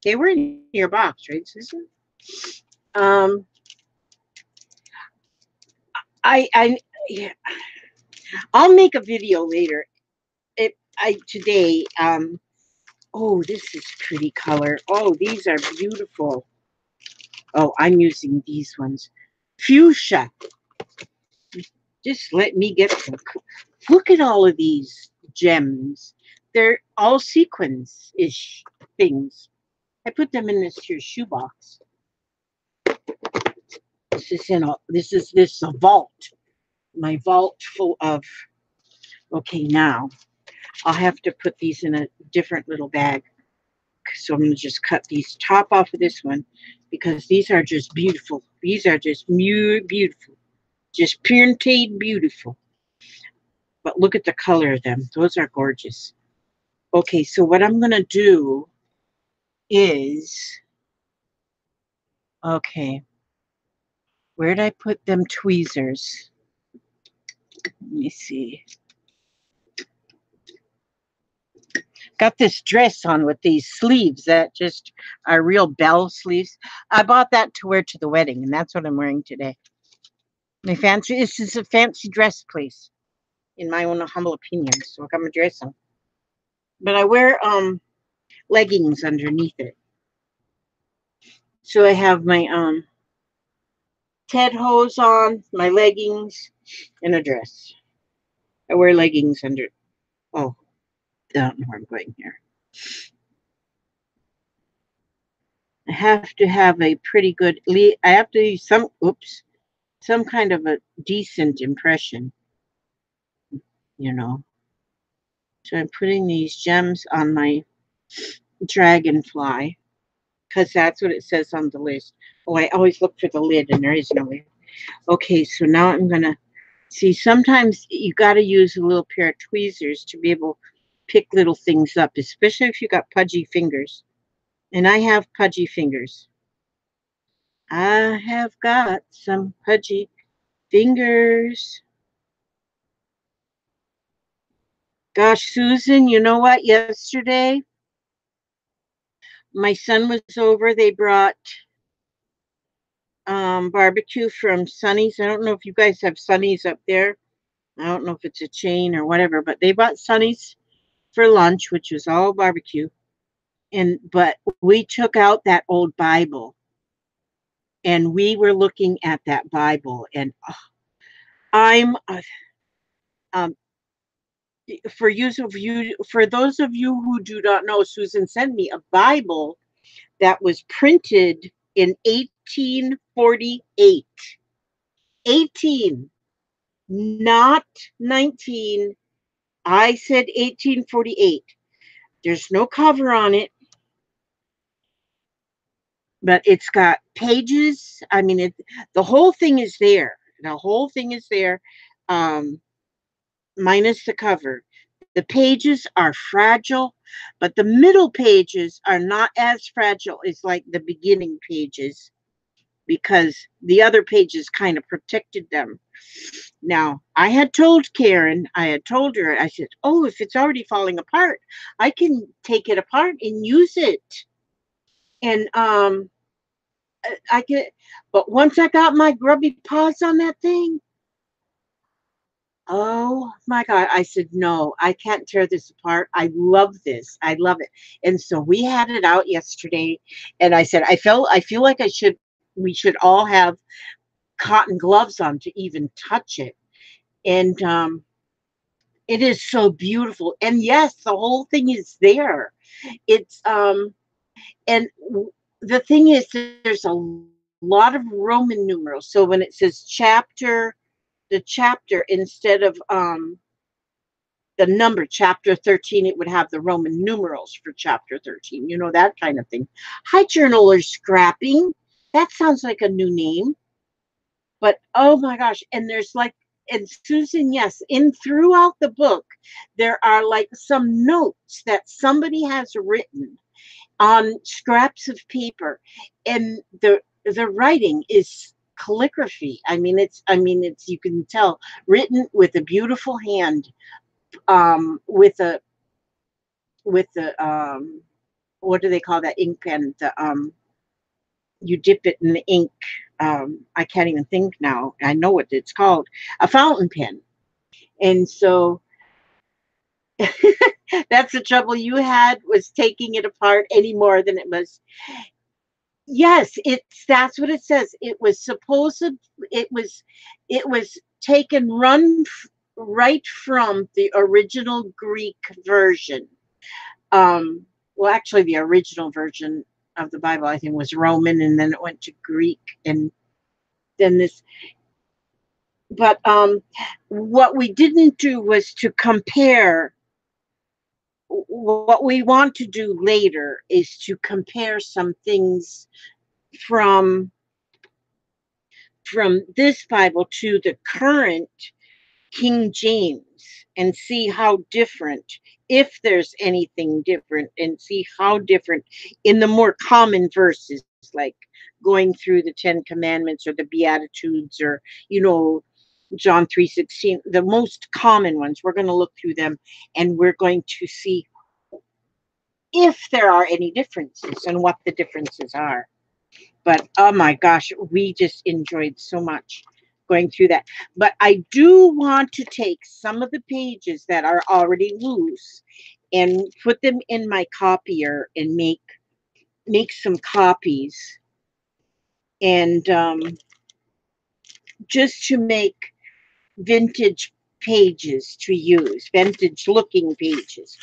they were in your box, right, Susan? Um, I yeah, I'll make a video later. Today. Oh, this is pretty color. Oh, these are beautiful. Oh, I'm using these ones. Fuchsia. Just let me get some. Look at all of these gems. They're all sequins-ish things. I put them in this here shoebox. This is a vault. My vault full of. Okay, now I'll have to put these in a different little bag. So I'm going to just cut these top off of this one because these are just beautiful. These are just beautiful. Just painted beautiful. But look at the color of them. Those are gorgeous. Okay, so what I'm going to do is, okay, where did I put them tweezers? Let me see. Got this dress on with these sleeves that just are real bell sleeves. I bought that to wear to the wedding, and that's what I'm wearing today. This is a fancy dress place, in my own humble opinion. So I got my dress on. But I wear leggings underneath it. So I have my Ted hose on, my leggings, and a dress. I wear leggings under. Oh, I don't know where I'm going here. I have to have a pretty good. I have to use some kind of a decent impression, you know. So I'm putting these gems on my dragonfly because that's what it says on the list. Oh, I always look for the lid and there is no lid. Okay, so now I'm gonna see. Sometimes you got to use a little pair of tweezers to be able to pick little things up, especially if you got pudgy fingers. And I have pudgy fingers. I have got some pudgy fingers. Gosh, Susan, you know what? Yesterday, my son was over. They brought barbecue from Sonny's. I don't know if you guys have Sonny's up there. I don't know if it's a chain or whatever, but they bought Sonny's for lunch, which was all barbecue. But we took out that old Bible, and we were looking at that Bible, and I'm um, for those of you who do not know, Susan sent me a Bible that was printed in 1848. 18, not 19. I said 1848. There's no cover on it, but it's got pages. I mean, the whole thing is there. The whole thing is there, minus the cover. The pages are fragile. but the middle pages are not as fragile as like the beginning pages because the other pages kind of protected them. Now, I had told Karen, I had told her, I said, oh, if it's already falling apart, I can take it apart and use it. And I can, but once I got my grubby paws on that thing, oh my God. I said, no, I can't tear this apart. I love this. I love it. And so we had it out yesterday. And I said, I feel like we should all have cotton gloves on to even touch it. And it is so beautiful. And yes, the whole thing is there. It's and the thing is, there's a lot of Roman numerals. So when it says chapter, the chapter instead of the number chapter 13, it would have the Roman numerals for chapter 13, that kind of thing. Hi, journaler scrapping. That sounds like a new name. But oh my gosh, and there's like, and Susan, yes, in throughout the book, there are like some notes that somebody has written on scraps of paper, and the writing is calligraphy. I mean it's you can tell, written with a beautiful hand, with a what do they call that ink pen, the you dip it in the ink. I can't even think now. I know what it's called, a fountain pen. And so that's the trouble you had, was taking it apart any more than it was. Yes, that's what it says. It was taken right from the original Greek version. Well, actually, the original version of the Bible, I think, was Roman, and then it went to Greek, and then this. But what we didn't do was to compare. What we want to do later is to compare some things from this Bible to the current King James, and see how different, if there's anything different, and see how different in the more common verses, like going through the Ten Commandments or the Beatitudes, or John 3:16, the most common ones. We're going to look through them, and we're going to see if there are any differences and what the differences are. But oh my gosh, we just enjoyed so much going through that. But I do want to take some of the pages that are already loose and put them in my copier and make some copies, and just to make vintage pages to use, vintage looking pages.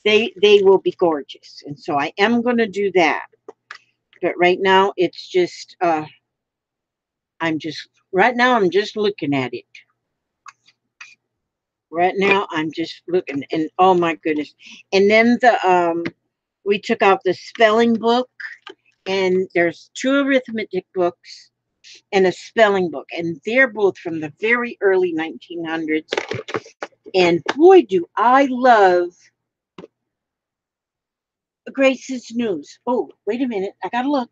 They will be gorgeous, and so I am going to do that. But right now it's just I'm just looking at it. Right now I'm just looking, and oh my goodness. And then we took out the spelling book, and there's two arithmetic books and a spelling book, and they're both from the very early 1900s. And boy, do I love Grace's news. Oh, wait a minute, I gotta look.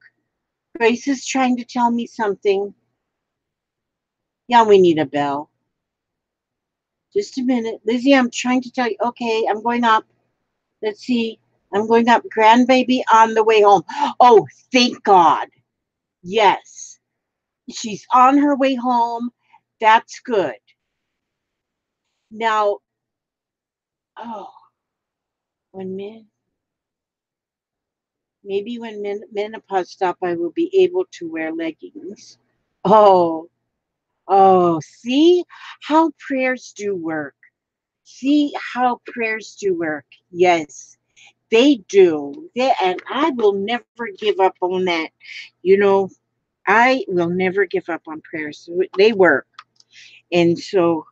Grace is trying to tell me something. Yeah, we need a bell. Just a minute. Lizzie, I'm trying to tell you. Okay, I'm going up. Let's see. I'm going up. Grandbaby on the way home. Oh, thank God. Yes. She's on her way home. That's good. Now, oh, when maybe when menopause stop, I will be able to wear leggings. Oh, oh, see how prayers do work. See how prayers do work. Yes, they do. And I will never give up on that. You know, I will never give up on prayers. They work. And so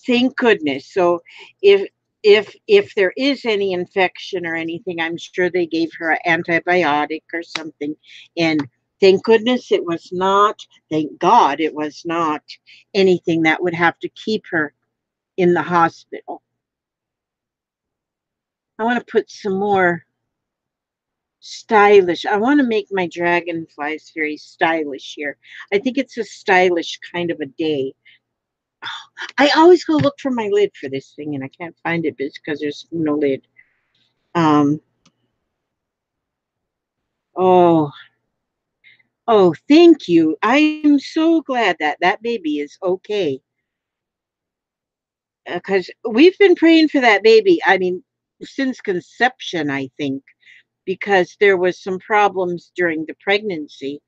thank goodness. So if if there is any infection or anything, I'm sure they gave her an antibiotic or something. And thank goodness it was not, thank God it was not anything that would have to keep her in the hospital. I want to put some more stylish. I want to make my dragonflies very stylish here. I think it's a stylish kind of a day. I always go look for my lid for this thing and I can't find it because there's no lid. Um, oh, oh, thank you. I'm so glad that that baby is okay. Because we've been praying for that baby. I mean, since conception, I think, because there was some problems during the pregnancy,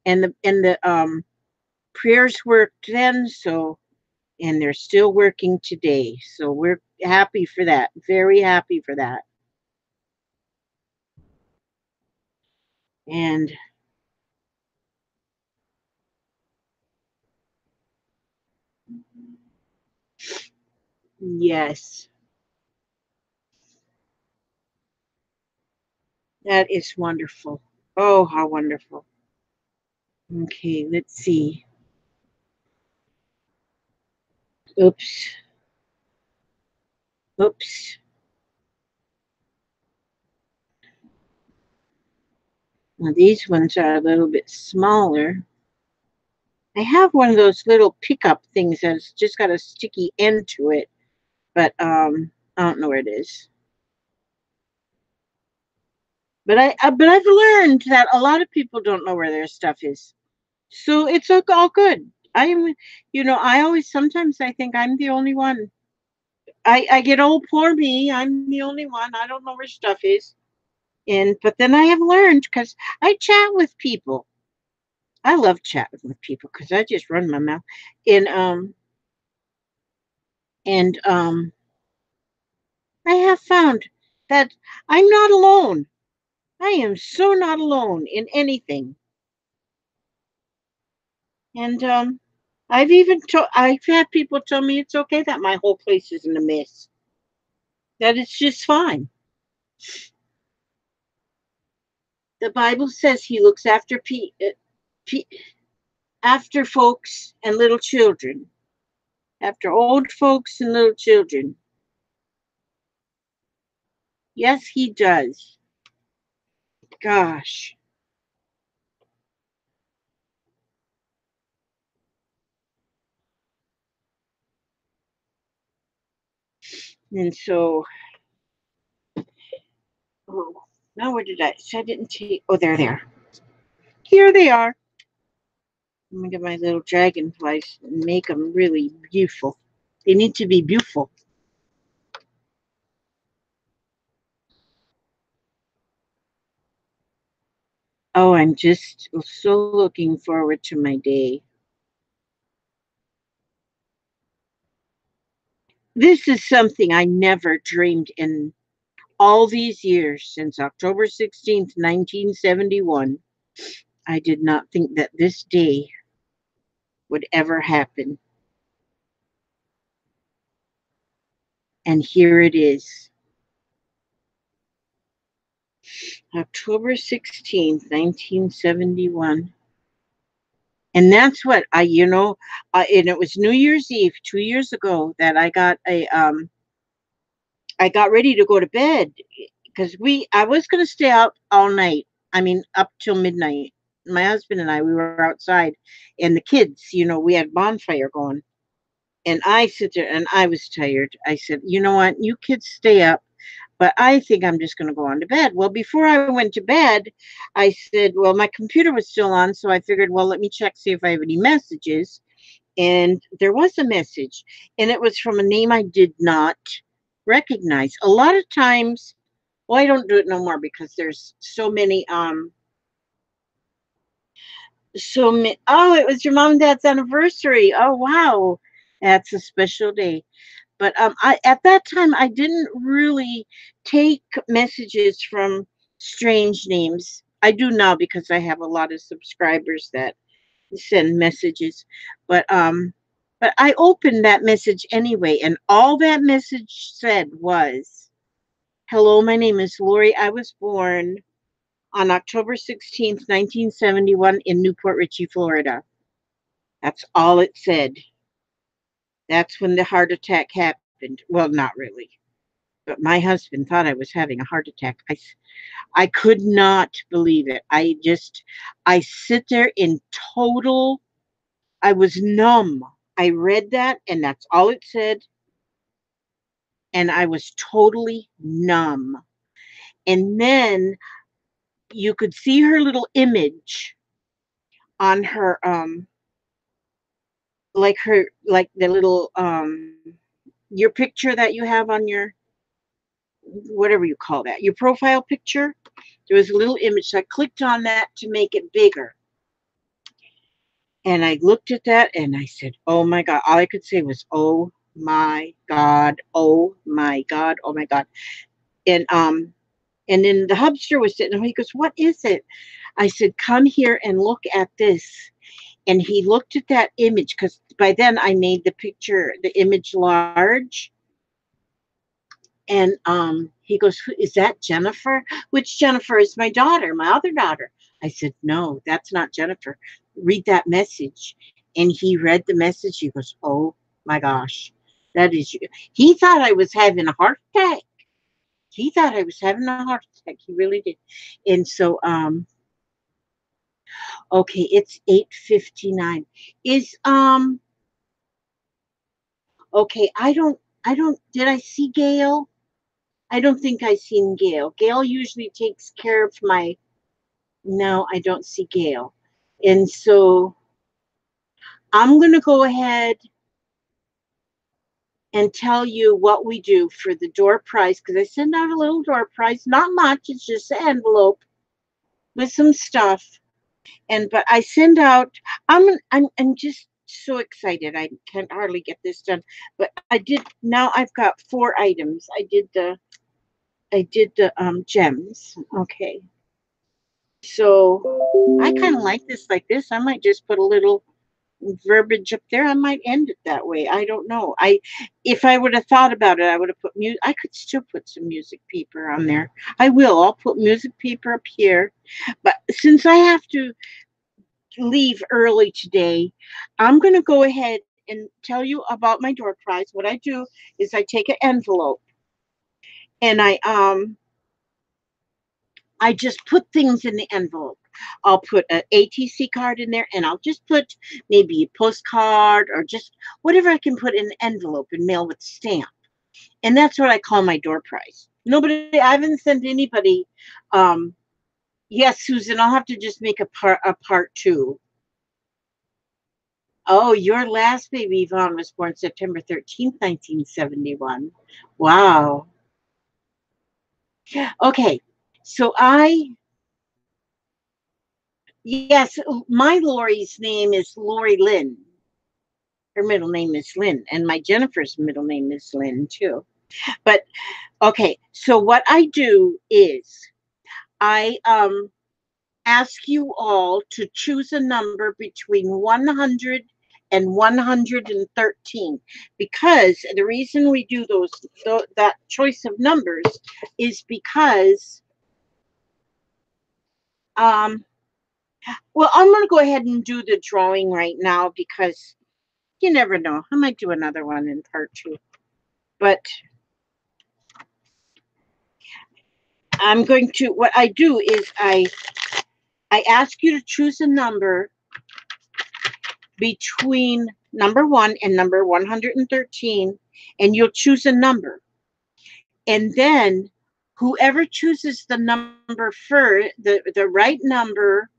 and the prayers worked then. So, and they're still working today. So we're happy for that. Very happy for that. And yes, that is wonderful. Oh, how wonderful. Okay, let's see. Oops. Oops. Now these ones are a little bit smaller. I have one of those little pickup things that's just got a sticky end to it, but I don't know where it is. But I've learned that a lot of people don't know where their stuff is, so it's all good. I'm, I always sometimes I think I'm the only one. I get old poor me. I'm the only one. I don't know where stuff is, and but then I have learned because I chat with people. I love chatting with people because I just run my mouth, and and I have found that I'm not alone. I am so not alone in anything. And I've had people tell me it's okay that my whole place isn't a mess. That it's just fine. The Bible says he looks after pe- after folks and little children, after old folks and little children. Yes, he does. Gosh. And so, oh, now where did I? So I didn't take. Oh, there. Here they are. I'm gonna get my little dragonflies and make them really beautiful. They need to be beautiful. Oh, I'm just so looking forward to my day. This is something I never dreamed in all these years since October 16th, 1971. I did not think that this day would ever happen. And here it is. October 16th, 1971. And that's what and it was New Year's Eve 2 years ago that I got ready to go to bed because I was going to stay out all night. I mean, up till midnight. My husband and I, we were outside, and the kids, we had bonfire going. And I sit there and I was tired. I said, you know what? You kids stay up, but I think I'm just going to go on to bed. Well, before I went to bed, I said, well, my computer was still on. So I figured, well, let me check, see if I have any messages. And there was a message, and it was from a name I did not recognize. A lot of times, well, I don't do it no more because there's oh, it was your mom and dad's anniversary. Oh, wow. That's a special day. But I at that time I didn't really take messages from strange names. I do now because I have a lot of subscribers that send messages. But I opened that message anyway, and all that message said was, "Hello, my name is Lori. I was born on October 16th, 1971 in Newport Richey, Florida." That's all it said. That's when the heart attack happened. Well, not really. But my husband thought I was having a heart attack. I could not believe it. I sit there in total, I was numb. I read that and that's all it said. And I was totally numb. And then you could see her little image on her, like the little, your picture that you have on your, whatever you call that, your profile picture. There was a little image. So I clicked on that to make it bigger. And I looked at that and I said, oh my God. All I could say was, oh my God, oh my God, oh my God. And and then the hubster was sitting there. He goes, what is it? I said, come here and look at this. And he looked at that image because by then I made the picture, the image large. And he goes, is that Jennifer? Which Jennifer? Is my daughter, my other daughter. I said, no, that's not Jennifer. Read that message. And he read the message. He goes, oh my gosh, that is you. He thought I was having a heart attack. He thought I was having a heart attack. He really did. And so, okay, it's 8:59. Is okay, I don't did I see Gail? I don't think I seen Gail. Gail usually takes care of my, no, I don't see Gail. And so I'm going to go ahead and tell you what we do for the door prize because I send out a little door prize, not much, it's just an envelope with some stuff. And but I send out, I'm just so excited. I can't hardly get this done. But I did, now I've got 4 items. I did the gems. Okay. So I kind of like this. I might just put a little verbiage up there. I might end it that way. I don't know. If I would have thought about it, I would have put music. I could still put some music paper on there. I will. I'll put music paper up here. But since I have to leave early today, I'm going to go ahead and tell you about my door prize. What I do is I take an envelope and I just put things in the envelope. I'll put an ATC card in there and I'll just put maybe a postcard or just whatever I can put in an envelope and mail with stamp. And that's what I call my door prize. Nobody, I haven't sent anybody. Yes, Susan, I'll have to just make a part 2. Oh, your last baby, Yvonne, was born September 13th, 1971. Wow. Okay. So yes, my Lori's name is Lori Lynn. Her middle name is Lynn, and my Jennifer's middle name is Lynn too. But okay, so what I do is I ask you all to choose a number between 100 and 113 because the reason we do that choice of numbers is because well, I'm going to go ahead and do the drawing right now because you never know. I might do another one in part 2. But I'm going to, what I do is I ask you to choose a number between number 1 and number 113, and you'll choose a number. And then whoever chooses the number first, the right number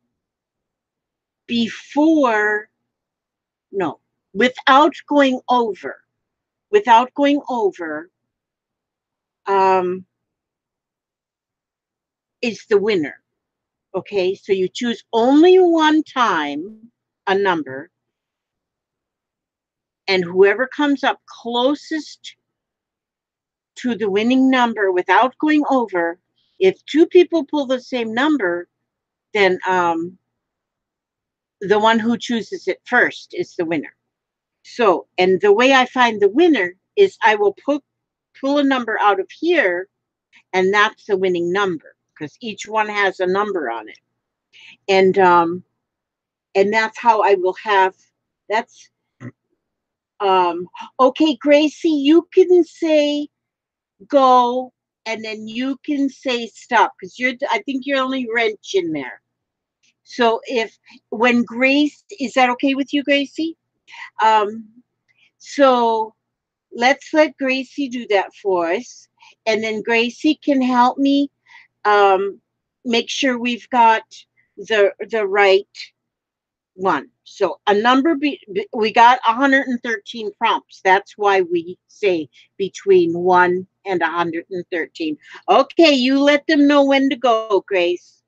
before, no, without going over, without going over, um, is the winner. Okay, so you choose only one time a number, and whoever comes up closest to the winning number without going over, if 2 people pull the same number, then the one who chooses it first is the winner. So, and the way I find the winner is I will pull a number out of here, and that's the winning number because each one has a number on it. And that's how I will have, that's okay, Gracie, you can say go, and then you can say stop because I think you're only wrench in there. So if when Grace, is that okay with you, Gracie? Um, so let's let Gracie do that for us, and then Gracie can help me um, make sure we've got the right one. So a number we got 113 prompts. That's why we say between 1 and 113. Okay, you let them know when to go, Grace.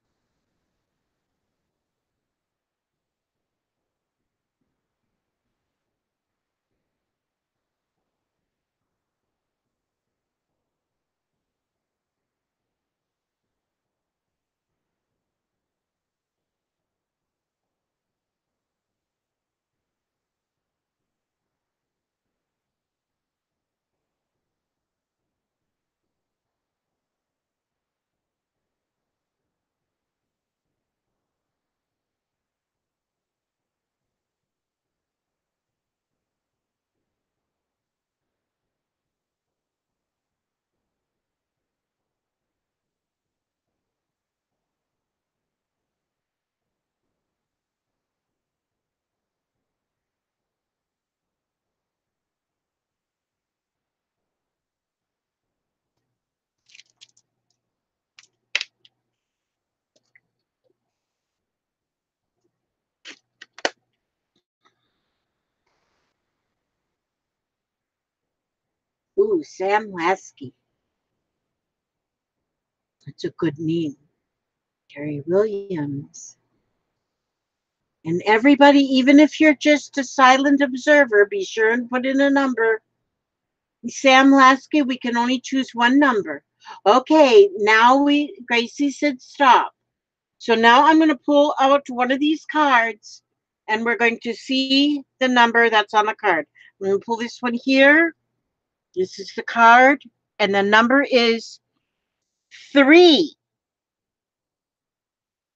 Ooh, Sam Lasky. That's a good name. Terry Williams. And everybody, even if you're just a silent observer, be sure and put in a number. Sam Lasky, we can only choose one number. Okay, now Gracie said stop. So now I'm going to pull out one of these cards and we're going to see the number that's on the card. I'm going to pull this one here. This is the card. And the number is 3.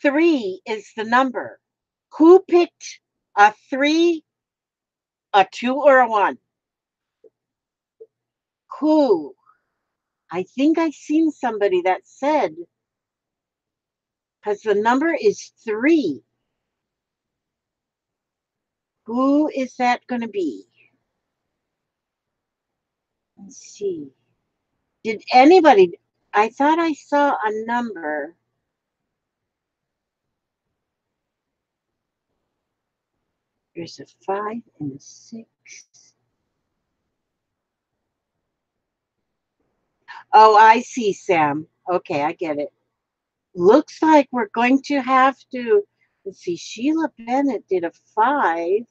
3 is the number. Who picked a 3, a 2, or a 1? Who? I think I seen somebody that said, because the number is 3. Who is that going to be? Let's see. Did anybody? I thought I saw a number. There's a 5 and a 6. Oh, I see, Sam. Okay, I get it. Looks like we're going to have to. Let's see. Sheila Bennett did a 5.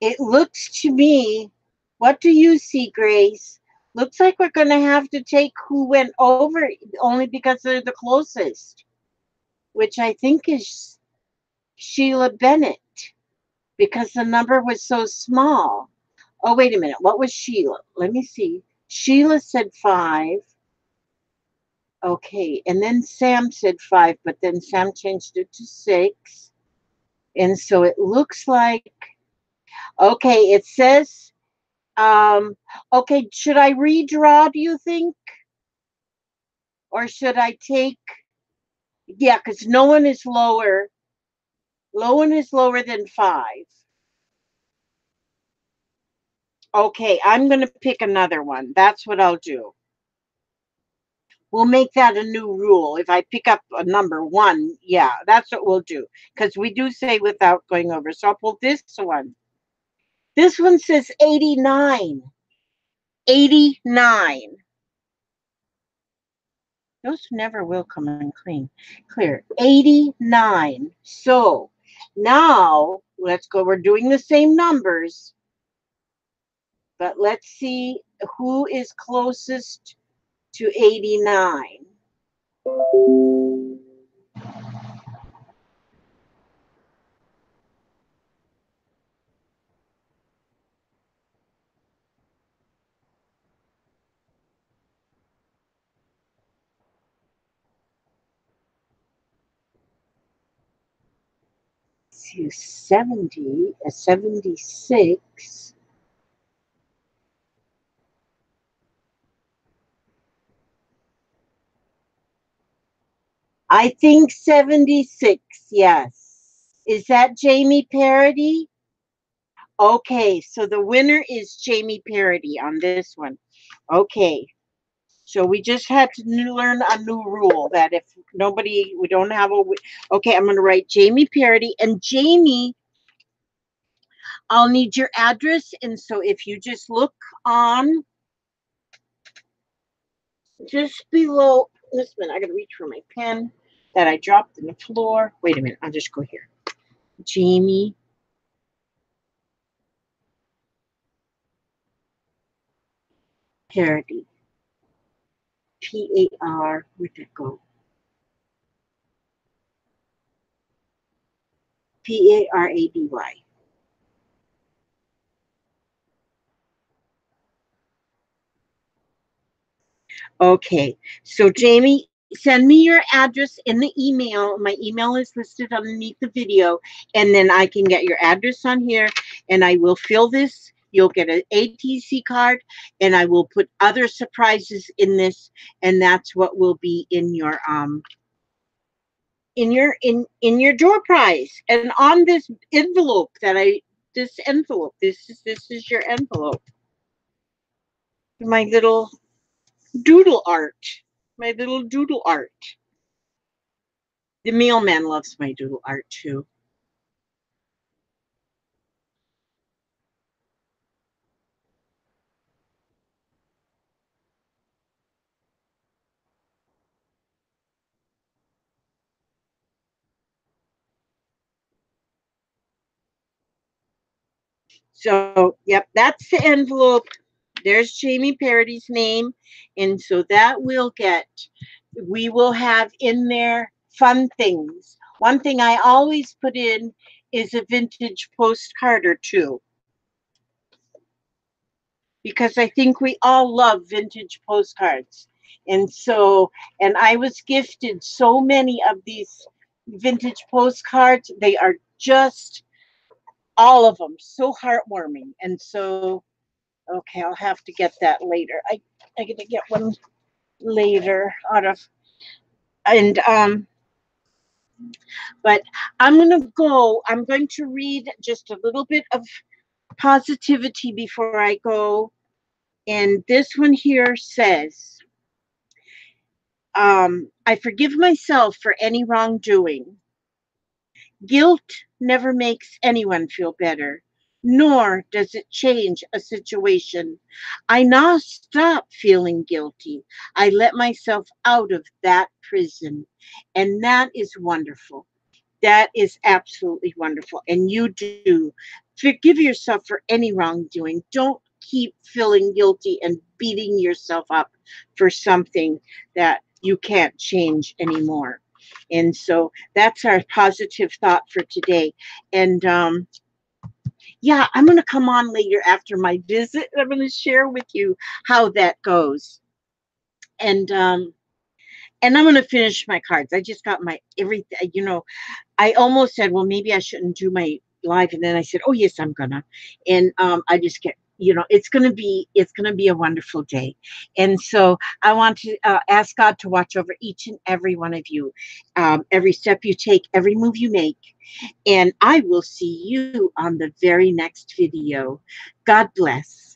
It looks to me. What do you see, Grace? Looks like we're going to have to take who went over only because they're the closest, which I think is Sheila Bennett because the number was so small. Oh, wait a minute. What was Sheila? Let me see. Sheila said 5. Okay. And then Sam said 5, but then Sam changed it to 6. And so it looks like, okay, it says, okay, should I redraw, do you think? Or should I take, yeah, because no one is lower. No one is lower than 5. Okay, I'm going to pick another one. That's what I'll do. We'll make that a new rule. If I pick up a number 1, yeah, that's what we'll do. Because we do say without going over. So I'll pull this one. This one says 89. 89. Those never will come in clear. 89. So now let's go. We're doing the same numbers, but let's see who is closest to 89. see, 70, a 76. I think 76, yes. Is that Jamie Parody? Okay, so the winner is Jamie Parody on this one. Okay, so we just had to learn a new rule that if nobody, we don't have a, okay, I'm going to write Jamie Parody. And Jamie, I'll need your address. And so if you just look on just below, this minute, I got to reach for my pen that I dropped in the floor. Wait a minute, I'll just go here. Jamie Parody. P-A-R, where'd that go? P-A-R-A-D-Y. Okay, so Jamie, send me your address in the email. My email is listed underneath the video, and then I can get your address on here, and I will fill this. You'll get an ATC card, and I will put other surprises in this, and that's what will be in your in your door prize. And on this envelope that I this envelope, this is your envelope. My little doodle art. My little doodle art. The mailman loves my doodle art too. So, yep, that's the envelope. There's Jamie Parody's name. And so that will get, we will have in there fun things. One thing I always put in is a vintage postcard or two, because I think we all love vintage postcards. And so, and I was gifted so many of these vintage postcards. They are just all of them so heartwarming. And so, okay, I'll have to get that later. I get to get one later out of, and but I'm gonna go. I'm going to read just a little bit of positivity before I go. And this one here says, I forgive myself for any wrongdoing. Guilt never makes anyone feel better, nor does it change a situation. I now stop feeling guilty. I let myself out of that prison. And that is wonderful. That is absolutely wonderful. And you do. Forgive yourself for any wrongdoing. Don't keep feeling guilty and beating yourself up for something that you can't change anymore. And so that's our positive thought for today. And yeah, I'm going to come on later after my visit. I'm going to share with you how that goes. And I'm going to finish my cards. I just got my everything, I almost said, well, maybe I shouldn't do my live. And then I said, oh, yes, I'm gonna. And I just get, it's gonna be a wonderful day. And so I want to ask God to watch over each and every one of you, every step you take, every move you make. And I will see you on the very next video. God bless.